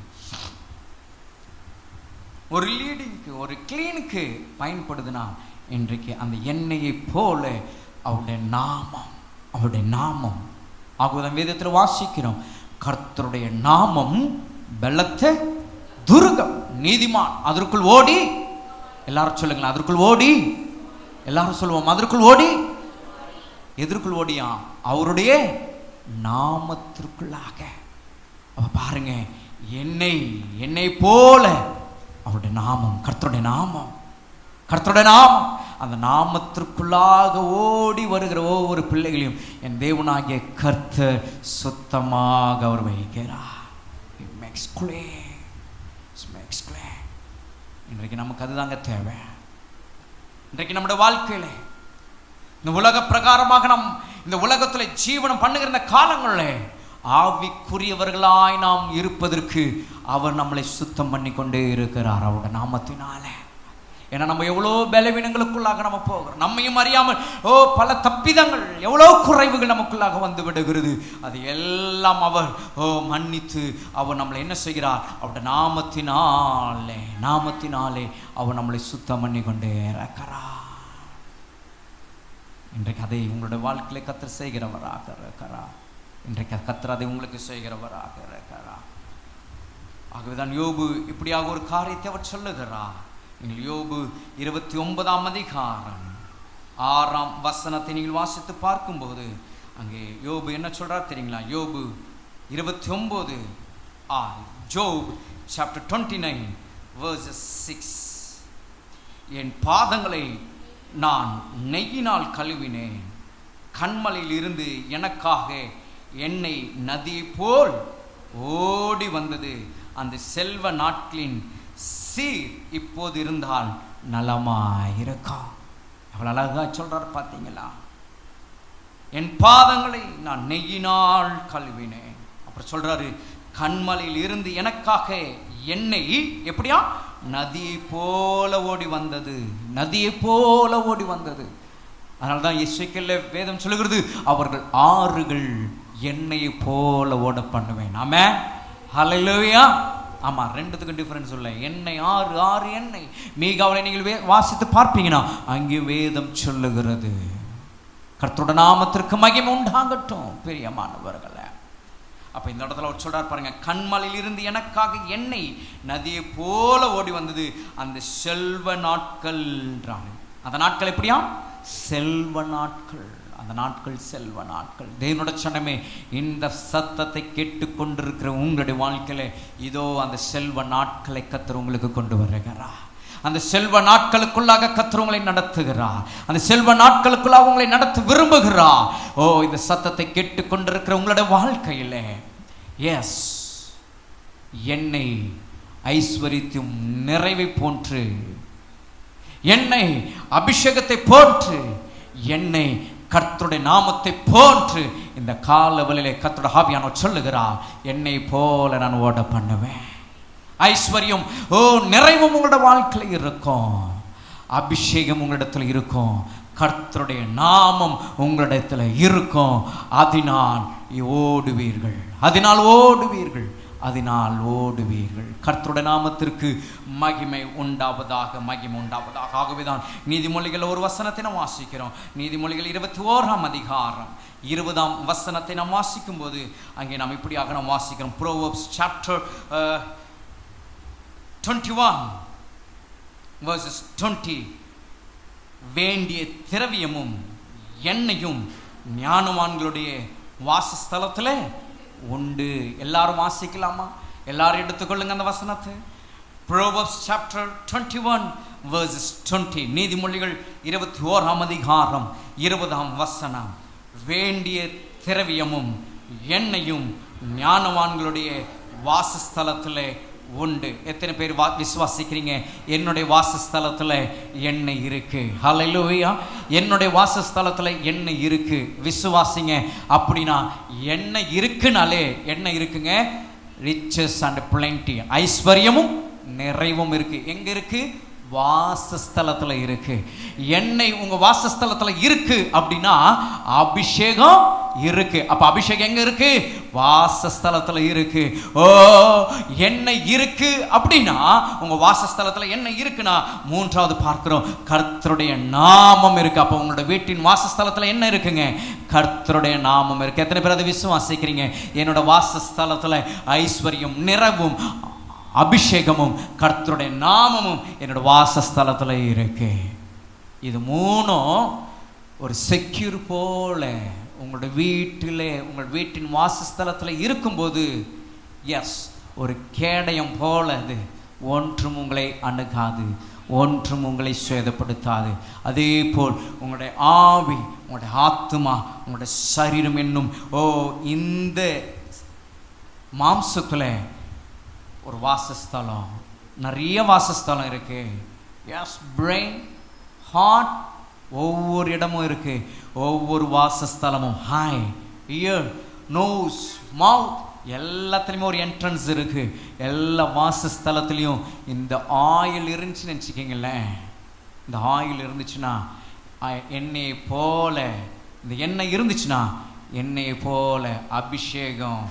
ஒரு லீடிங்க்கு, ஒரு கிளீனுக்கு பயன்படுதுன்னா இன்றைக்கு அந்த எண்ணெயை போல அவருடைய நாமம், அவருடைய நாமம். ஆகுத வேதத்தில் வாசிக்கிறோம், கர்த்தருடைய நாமம் பலத்த துர்கம், நீதிமான் அதற்குள் ஓடி, எல்லாரும் சொல்லுங்களேன், அதற்குள் ஓடி, எல்லாரும் சொல்லுவோம், அதற்குள் ஓடி. எதற்குள் ஓடியா? அவருடைய நாமத்திற்குள்ளாக. அப்ப பாருங்க, எண்ணெய் போல அவருடைய நாமம், கர்த்தருடைய நாமம், கர்த்தருடைய நாமம். அந்த நாமத்திற்குள்ளாக ஓடி வருகிற ஒவ்வொரு பிள்ளைகளையும் என் தேவனாகிய கர்த்தர் சுத்தமாக அவர் வைக்கிறார். இன்றைக்கு நமக்கு அதுதாங்க தேவை. இன்றைக்கு நம்முடைய வாழ்க்கையில இந்த உலக பிரகாரமாக நம் இந்த உலகத்தில் ஜீவனம் பண்ணுகிற இந்த காலங்களில் ஆவிக்குரியவர்களாய் நாம் இருப்பதற்கு அவர் நம்மளை சுத்தம் பண்ணி கொண்டே இருக்கிறார் அவருடைய நாமத்தினால. ஏன்னா நம்ம எவ்வளோ பலவீனங்களுக்குள்ளாக நம்ம போகிறோம், நம்மையும் அறியாமல் பல தப்பிதங்கள், எவ்வளோ குறைவுகள் நமக்குள்ளாக வந்து விடுகிறது. அது எல்லாம் அவர் மன்னித்து அவர் நம்மளை என்ன செய்கிறார்? அவருடைய நாமத்தினாலே அவர் நம்மளை சுத்தம் பண்ணி கொண்டே இருக்கிறார். இன்றைக்கு அதை உங்களுடைய வாழ்க்கையில கர்த்தர் செய்கிறவராக இருக்கிறார். இன்றைக்கு கர்த்தர் அதை உங்களுக்கு செய்கிறவராக இருக்கிறார். ஆகவேதான் யோபு இப்படியாக ஒரு காரியத்தை அவர் சொல்லுகிறார். நீங்கள் யோபு 29ஆம் அதிகாரம் 6ஆம் வசனத்தை நீங்கள் வாசித்து பார்க்கும்போது அங்கே யோபு என்ன சொல்றார் தெரியுங்களா? யோபு 29:6, ஜோப் chapter 29 verses 6. என் பாதங்களை நான் நெய்யினால் கழுவினேன், கண்மலையில் இருந்து எனக்காக எண்ணெய் நதி போல் ஓடி வந்தது, அந்த செல்வ நாட்களின் சீர் இப்போது இருந்தால் நலமாயிருக்கும். எவ்வளவு அழகா சொல்றார் பார்த்தீங்களா? என் பாதங்களை நான் நெய்யினால் கழுவினேன். அப்புறம் சொல்றாரு, கண்மலையில் இருந்து எனக்காக எண்ணெய் எப்படியா நதியை போல ஓடி வந்தது, நதியை போல ஓடி வந்தது. அதனால்தான் எசேக்கியேல் வேதம் சொல்லுகிறது, அவர்கள் ஆறுகள் எண்ணெயை போல ஓட பண்ணுவேன். ஆமென், ஹல்லேலூயா. ஆமா, ரெண்டுத்துக்கும் டிஃபரன்ஸ் சொல்ல. எண்ணெய் ஆறு எண்ணெய். மீகாவை நீங்கள் வாசித்து பார்ப்பீங்கன்னா அங்கே வேதம் சொல்லுகிறது, கர்த்தருடைய நாமத்திற்கு மகிமை உண்டாகட்டும் பிரியமானவர்களே. அப்ப இந்த இடத்துல அவர் சொல்றார் பாருங்க, கண்மலையில் இருந்து எனக்காக எண்ணெய் நதியை போல ஓடி வந்தது, அந்த செல்வ நாட்கள். அந்த நாட்கள் எப்படியா? செல்வ நாட்கள். அந்த நாட்கள் செல்வ நாட்கள். தேவனுடைய சனமே, இந்த சத்தத்தை கேட்டுக்கொண்டிருக்கிற உங்களுடைய வாழ்க்கையில இதோ அந்த செல்வ நாட்களை கர்த்தர் உங்களுக்கு கொண்டு வருகிறார். அந்த செல்வ நாட்களுக்குள்ளாக கர்த்தர் உங்களை நடத்துகிறார். அந்த செல்வ நாட்களுக்குள்ளாக உங்களை நடத்த விரும்புகிறார். இந்த சத்தத்தை கேட்டுக்கொண்டிருக்கிற உங்களுடைய வாழ்க்கையில எஸ், எண்ணெய் ஐஸ்வர்யத்தையும் நிறைவை போன்று, எண்ணெய் அபிஷேகத்தை போன்று, எண்ணெய் கர்த்தருடைய நாமத்தை போன்று இந்த காலவெளியிலே கர்த்தருடைய ஆவியானவர் சொல்லுகிறார், என்னை போல நான் ஓட பண்ணுவேன். ஐஸ்வர்யம் நிறைவும் உங்களோட வாழ்க்கையில் இருக்கும். அபிஷேகம் உங்களிடத்தில் இருக்கும், கர்த்தருடைய நாமம் உங்களிடத்தில் இருக்கும். அதனால் ஓடுவீர்கள், அதனால் ஓடுவீர்கள், அதனால் ஓடுவீர்கள். கர்த்தருடைய நாமத்திற்கு மகிமை உண்டாவதாக, மகிமை உண்டாவதாக. ஆகவேதான் நீதிமொழிகள் ஒரு வசனத்தை நாம் வாசிக்கிறோம். நீதிமொழிகள் 21ஆம் அதிகாரம் 20ஆம் வசனத்தை நாம் வாசிக்கும் போது அங்கே நாம் இப்படியாக நாம் வாசிக்கிறோம். Proverbs chapter 21 verses 20. வேண்டிய திரவியமும் எண்ணெயும் ஞானவான்களுடைய வாசஸ்தலத்தில் உண்டு. எல்லாரும் வாசிக்கலாமா? எல்லாரும் எடுத்துக்கொள்ளுங்க அந்த வசனத்தை. Proverbs chapter 21 verses 20. நீதிமொழிகள் 21ஆம் அதிகாரம் 20ஆம் வசனம். வேண்டிய திரவியமும் எண்ணெயும் ஞானவான்களுடைய வாசஸ்தலத்தில் உண்டு. எத்தனை பேர் விசுவாசிக்கிறீங்க? என்னுடைய வாசஸ்தலத்தில் எண்ணெய் இருக்கு. ஹல்லேலூயா. என்னுடைய வாசஸ்தலத்தில் எண்ணெய் இருக்கு. விசுவாசிங்க. அப்படின்னா எண்ணெய் இருக்குனாலே என்ன இருக்குங்க? ரிச்சஸ் அண்ட் பிளென்டி, ஐஸ்வர்யமும் நிறைவும் இருக்கு. எங்க இருக்கு? வாசஸ்தலத்தில் இருக்கு. எண்ணெய் உங்க வாசஸ்தலத்தில் இருக்கு அப்படின்னா அபிஷேகம் இருக்கு. அப்ப அபிஷேகம் எங்க இருக்கு? வாசஸ்தலத்தில் இருக்கு. ஓ, எண்ணெய் இருக்கு அப்படின்னா உங்க வாசஸ்தலத்தில் எண்ணெய் இருக்குன்னா மூன்றாவது பார்க்கிறோம், கர்த்தருடைய நாமம் இருக்கு. அப்ப உங்களோட வீட்டின் வாசஸ்தலத்தில் என்ன இருக்குங்க? கர்த்தருடைய நாமம் இருக்கு. எத்தனை பேர் அதை விசுவாசிக்கிறீங்க? என்னோட வாசஸ்தலத்தில் ஐஸ்வர்யம், நிறைவும், அபிஷேகமும், கர்த்தருடைய நாமமும் என்னோட வாசஸ்தலத்தில் இருக்கு. இது மூணும் ஒரு செக்யூர் போல உங்களோட வீட்டில், உங்கள் வீட்டின் வாசஸ்தலத்தில் இருக்கும்போது எஸ், ஒரு கேடயம் போல அது ஒன்றும் உங்களை அணுகாது, ஒன்றும் உங்களை சேதப்படுத்தாது. அதே போல் உங்களுடைய ஆவி, உங்களுடைய ஆத்துமா, உங்களுடைய சரீரம் என்னும் இந்த மாம்சத்தில் ஒரு வாசஸ்தலம், நிறைய வாசஸ்தலம் இருக்கு. எஸ், பிரெயின், ஹார்ட், ஒவ்வொரு இடமும் இருக்கு. ஒவ்வொரு வாசஸ்தலமும் ஹாய், இயர், நோஸ், மவுத் எல்லாத்துலேயுமே ஒரு என்ட்ரன்ஸ் இருக்கு. எல்லா வாசஸ்தலத்துலேயும் இந்த ஆயில் இருந்துச்சுன்னு நினச்சிக்கிங்களேன். இந்த ஆயில் இருந்துச்சுன்னா எண்ணெயை போல, இந்த எண்ணெய் இருந்துச்சுன்னா எண்ணெயை போல அபிஷேகம்,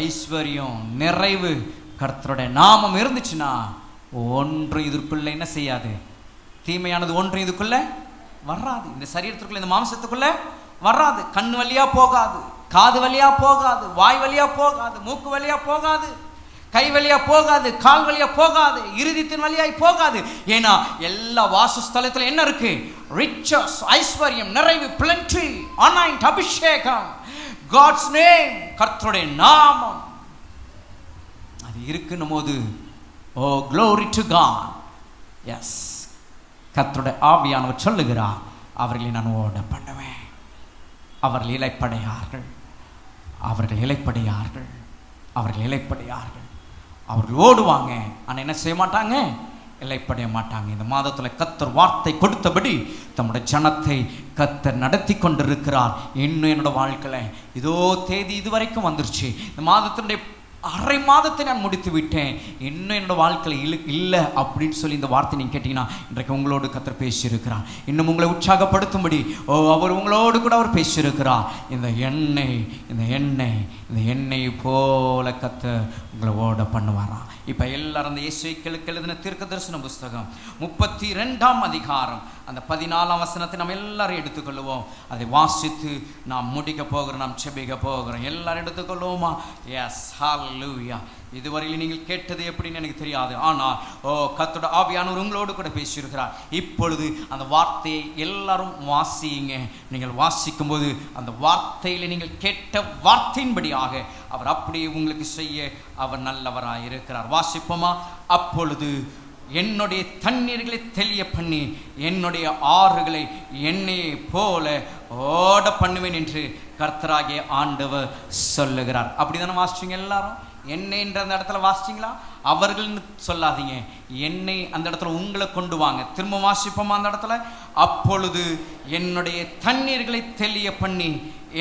ஐஸ்வர்யம், நிறைவு, கர்த்தருடைய நாமம் இருந்துச்சுன்னா ஒன்று இதற்குள்ள என்ன செய்யாது? தீமையானது ஒன்று இதுக்குள்ள வராது. இந்த சரீரத்திற்குள்ள, இந்த மாம்சத்துக்குள்ள வராது. கண் வழியா போகாது, காது வழியா போகாது, வாய் வழியா போகாது, மூக்கு வழியா போகாது, கை வழியா போகாது, கால் வழியா போகாது, இருதயத்தின் வழியாய் போகாது. ஏன்னா எல்லா வாசஸ்தலத்துல என்ன இருக்கு? ரிச்சஸ், ஐஸ்வர்யம், நிறைவு, பிளென்டி, அனாயிண்ட், அபிஷேகம், காட்ஸ் நேம், கர்த்தருடைய நாமம் அது இருக்குன்னும் போது ஓ glory to God. எஸ், கர்த்தருடைய ஆவியானவர் சொல்லுகிறார், அவர்களை நான் ஓட பண்ணுவேன். அவர்கள் இலைப்படையார்கள், அவர்கள் இலைப்படையார்கள், அவர்கள் இலைப்படையார்கள். அவர்கள் ஓடுவாங்க, ஆனால் என்ன செய்ய மாட்டாங்க? இலைப்படைய மாட்டாங்க. இந்த மாதத்தில் கர்த்தர் வார்த்தை கொடுத்தபடி தம்முடைய ஜனத்தை கர்த்தர் நடத்தி கொண்டிருக்கிறார். இன்னும் என்னோட வாழ்க்கையில் இதோ தேதி இதுவரைக்கும் வந்துருச்சு. இந்த மாதத்தினுடைய அரை மாதத்தை நான் முடித்து விட்டேன், இன்னும் என்னோட வாழ்க்கையில் இல்லை அப்படின்னு சொல்லி இந்த வார்த்தை நீங்கள் கேட்டீங்கன்னா இன்றைக்கு உங்களோடு கர்த்தர் பேசியிருக்கிறார். இன்னும் உங்களை உற்சாகப்படுத்தும்படி அவர் உங்களோடு கூட அவர் பேசியிருக்கிறார். இந்த எண்ணெய், இந்த எண்ணெய், இந்த எண்ணெய் போல கர்த்தர் உங்களை ஓட பண்ணுவாராம். இப்போ எல்லாரும் அந்த இயேசுவுக்கு எழுதின தீர்க்க தரிசன புஸ்தகம் 32ஆம் அதிகாரம் அந்த 14ஆம் வசனத்தை நம்ம எல்லாரும் எடுத்துக்கொள்வோம். அதை வாசித்து நாம் முடிக்க போகிறோம், நாம் செபிக்க போகிறோம். எல்லாரும் எடுத்துக்கொள்வோமா? எஸ், ஹல்லேலூயா. இதுவரையில் நீங்கள் கேட்டது எப்படின்னு எனக்கு தெரியாது, ஆனால் கர்த்தருடைய ஆவியானவர் உங்களோடு கூட பேசியிருக்கிறார். இப்பொழுது அந்த வார்த்தையை எல்லாரும் வாசியுங்க. நீங்கள் வாசிக்கும் போது அந்த வார்த்தையில் நீங்கள் கேட்ட வார்த்தையின்படியாக அவர் அப்படியே உங்களுக்கு செய்ய அவர் நல்லவராக இருக்கிறார். வாசிப்போமா? அப்பொழுது என்னுடைய தண்ணீர்களை தெளிய பண்ணி என்னுடைய ஆறுகளை எண்ணெயை போல ஓட பண்ணுவேன் என்று கர்த்தராகிய ஆண்டவர் சொல்லுகிறார். அப்படிதானே வாசிச்சிங்க எல்லாரும்? எண்ணெய்ன்ற அந்த இடத்துல வாசிச்சிங்களா? அவர்கள்னு சொல்லாதீங்க, எண்ணெய் அந்த இடத்துல உங்களை கொண்டு வாங்க. திரும்ப வாசிப்போமா அந்த இடத்துல? அப்பொழுது என்னுடைய தண்ணீர்களை தெளிய பண்ணி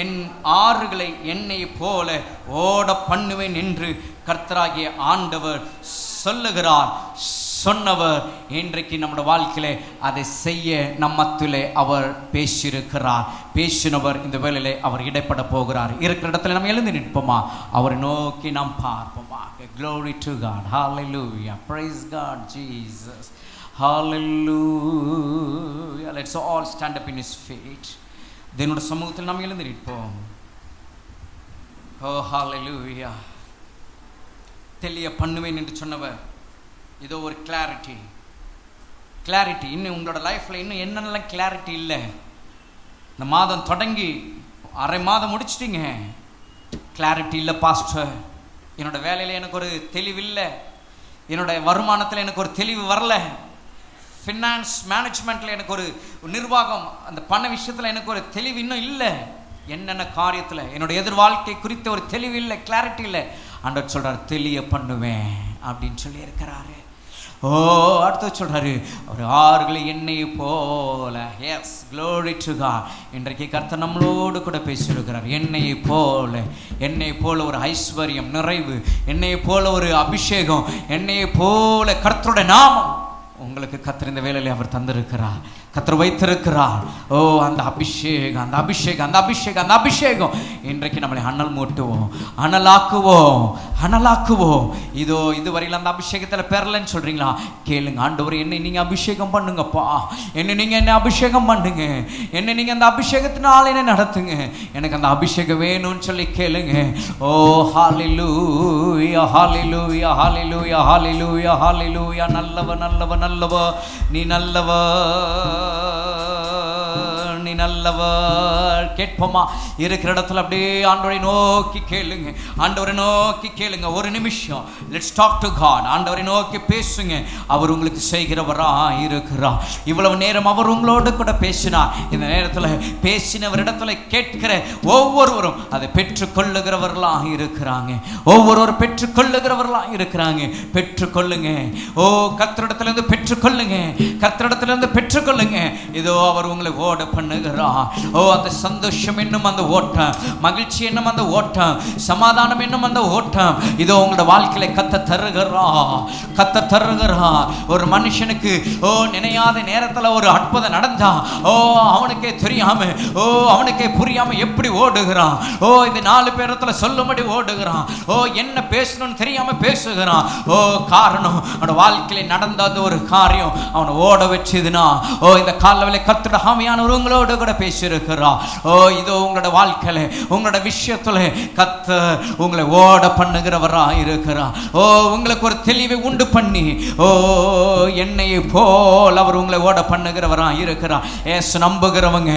என் ஆறுகளை எண்ணெயை போல ஓட பண்ணுவேன் என்று கர்த்தராகிய ஆண்டவர் சொல்லுகிறார் சொன்னவர் இன்றைக்கு நம்முடைய வாழ்க்கையிலே அதை செய்ய நம்மத்திலே அவர் பேசியிருக்கிறார். பேசினவர் இந்த வேளையிலே அவர் இடைப்பட போகிறார். இருக்கிற இடத்துல நம்ம எழுந்து நிற்போமா? அவரை நோக்கி நாம் பார்ப்போமா? Glory to God. Hallelujah. Praise God, Jesus. Hallelujah. Let's all stand up in His feet. தேவனுடைய சமூகத்தில் நாம் எழுந்து நிற்போம். Oh, hallelujah. தெளிய பண்ணுவேன் என்று சொன்னவர் இதோ ஒரு கிளாரிட்டி. இன்னும் உங்களோட லைஃப்பில் இன்னும் என்னென்னலாம் கிளாரிட்டி இல்லை. இந்த மாதம் தொடங்கி அரை மாதம் முடிச்சிட்டிங்க, கிளாரிட்டி இல்லை பாஸ்டர். என்னோட வேலையில் எனக்கு ஒரு தெளிவில்லை, என்னோட வருமானத்தில் எனக்கு ஒரு தெளிவு வரல, ஃபினான்ஸ் மேனேஜ்மெண்ட்டில் எனக்கு ஒரு நிர்வாகம், அந்த பண விஷயத்தில் எனக்கு ஒரு தெளிவு இன்னும் இல்லை, என்னென்ன காரியத்தில் என்னோட எதிர்வாழ்க்கை குறித்த ஒரு தெளிவு இல்லை, கிளாரிட்டி இல்லை. ஆண்டவர் சொல்கிறார் தெளிய பண்ணுவேன் அப்படின்னு சொல்லி இருக்கிறாரு. ஓ, அடுத்து சொல்றாரு அவர் ஆறுகளை எண்ணெயை போல. Yes, glory to God. இன்றைக்கு கர்த்தர் நம்மளோடு கூட பேசியிருக்கிறார். எண்ணெயை போல ஒரு ஐஸ்வர்யம், நிறைவு, எண்ணெயை போல ஒரு அபிஷேகம், எண்ணெயை போல கர்த்தருடைய நாமம் உங்களுக்கு கர்த்தர் இந்த வேளையிலே அவர் தந்திருக்கிறார், கர்த்தர் வைத்திருக்கிறார். ஓ, அந்த அபிஷேகம் இன்றைக்கு நம்மளை அனல் மூட்டுவோம், அனலாக்குவோம். இதோ இதுவரையில் அந்த அபிஷேகத்தில் பெறலன்னு சொல்றீங்களா? கேளுங்க, ஆண்டவர் என்னை நீங்க அபிஷேகம் பண்ணுங்கப்பா, என்ன அபிஷேகம் பண்ணுங்க, என்ன நீங்க அந்த அபிஷேகத்தினால என்ன நடத்துங்க, எனக்கு அந்த அபிஷேகம் வேணும்னு சொல்லி கேளுங்க. ஓ, ஹalleluya, ஹalleluya, ஹalleluya, ஹalleluya, ஹalleluya. நல்லவர் நீ நல்லவர். கேட்போமா? இருக்கிற இடத்துல அப்படியே ஆண்டவரை நோக்கி கேளுங்க. ஒரு நிமிஷம், லெட்ஸ் டாக் டு காட். ஆண்டவரை நோக்கி பேசுங்க. அவர் உங்களுக்கு செய்கிறவரா இருக்கிறார். இவ்வளவு நேரம் அவர் உங்களோடு கூட பேசினார். இந்த நேரத்தில் பேசினவரிடத்துல கேட்கிற ஒவ்வொருவரும் அதை பெற்றுக்கொள்ளுகிறவர்களாக இருக்கிறாங்க. பெற்றுக்கொள்ளுங்க. ஓ, கர்த்தரிடத்திலிருந்து பெற்றுக்கொள்ளுங்க. இதோ அவர் உங்களை ஓட பண்ணுகிறார். ஓ, அந்த சந்தோஷம் என்னும் அந்த ஓட்டம், மகிழ்ச்சி என்னும் அந்த ஓட்டம், சமாதானம் என்னும் அந்த ஓட்டம் இதோ உங்களோட வாழ்க்கையில கத்த தருகிறார். ஒரு மனுஷனுக்கு நினையாத நேரத்தில் ஒரு அற்புதம் நடந்தா அவனுக்கே தெரியாம, அவனுக்கே புரியாம எப்படி ஓடுகிறான். இந்த 4 பேரத்துல சொல்லும்படி ஓடுகிறான். என்ன பேசணும்னு தெரியாம பேசுகிறான். காரணம் அவனோட வாழ்க்கையில நடந்த ஒரு காரியம் அவனை ஓட வச்சதுன்னா, இந்த காலையில கர்த்தருடைய ஆவியானவர் உங்களோட கூட பேசியிருக்கிறார். இதோ உங்களோட வாழ்க்கையில, உங்களோட விஷயத்துல கர்த்தர் உங்களை ஓட பண்ணுகிறவரா இருக்கிறார். உங்களுக்கு ஒரு தெளிவை உண்டு பண்ணி, என்னையை போல் அவர் உங்களை ஓட பண்ணுகிறவரா இருக்கிறார். நம்புகிறவங்க,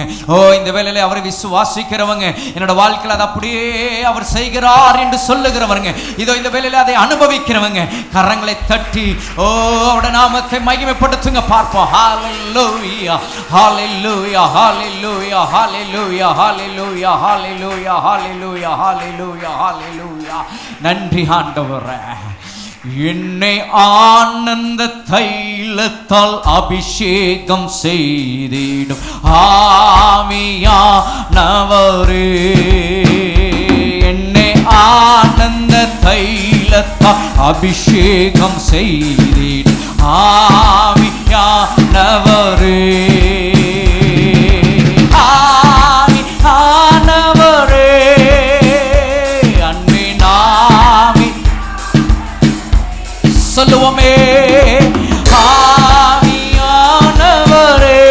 இந்த வேளையில அவரை விசுவாசிக்கிறவங்க, என்னோட வாழ்க்கையில் அதை அப்படியே அவர் செய்கிறார் என்று சொல்லுகிறவங்க, இதோ இந்த வேளையில அதை அனுபவிக்கிறவங்க கரங்களை தட்டி அவருடைய நாமத்தை மகிமைப்படுத்துங்க. பார்ப்போம். ஹalleluya, hallelujah, hallelujah, hallelujah, hallelujah, hallelujah, hallelujah, hallelujah, hallelujah. நன்றி ஆண்டவரே. என்னை ஆனந்த தைலத்தால் அபிஷேகம் செய்திடும் ஆவியானவரே, என்னை ஆனந்த தைலத்தால் அபிஷேகம் செய்திடும் ஆவியானவரே, ஆவியானவரே, அன்பின் ஆவி சொல்லுவோமே, ஆவியானவரே,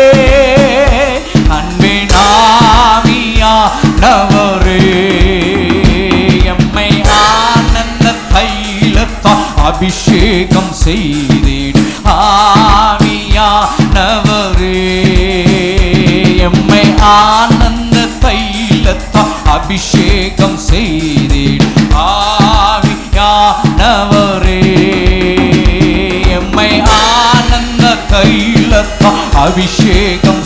அன்பின் ஆவியானவரே, எம்மை ஆனந்த தைலத்தால் அபிஷேகம் செய்தேன் ஆவியானவரே, எம்மை ஆனந்த தைலத்தால் அபிஷேகம் செய்தேன் ஆவியானவரே, எம்மை ஆனந்த தைலத்தால் அபிஷேகம்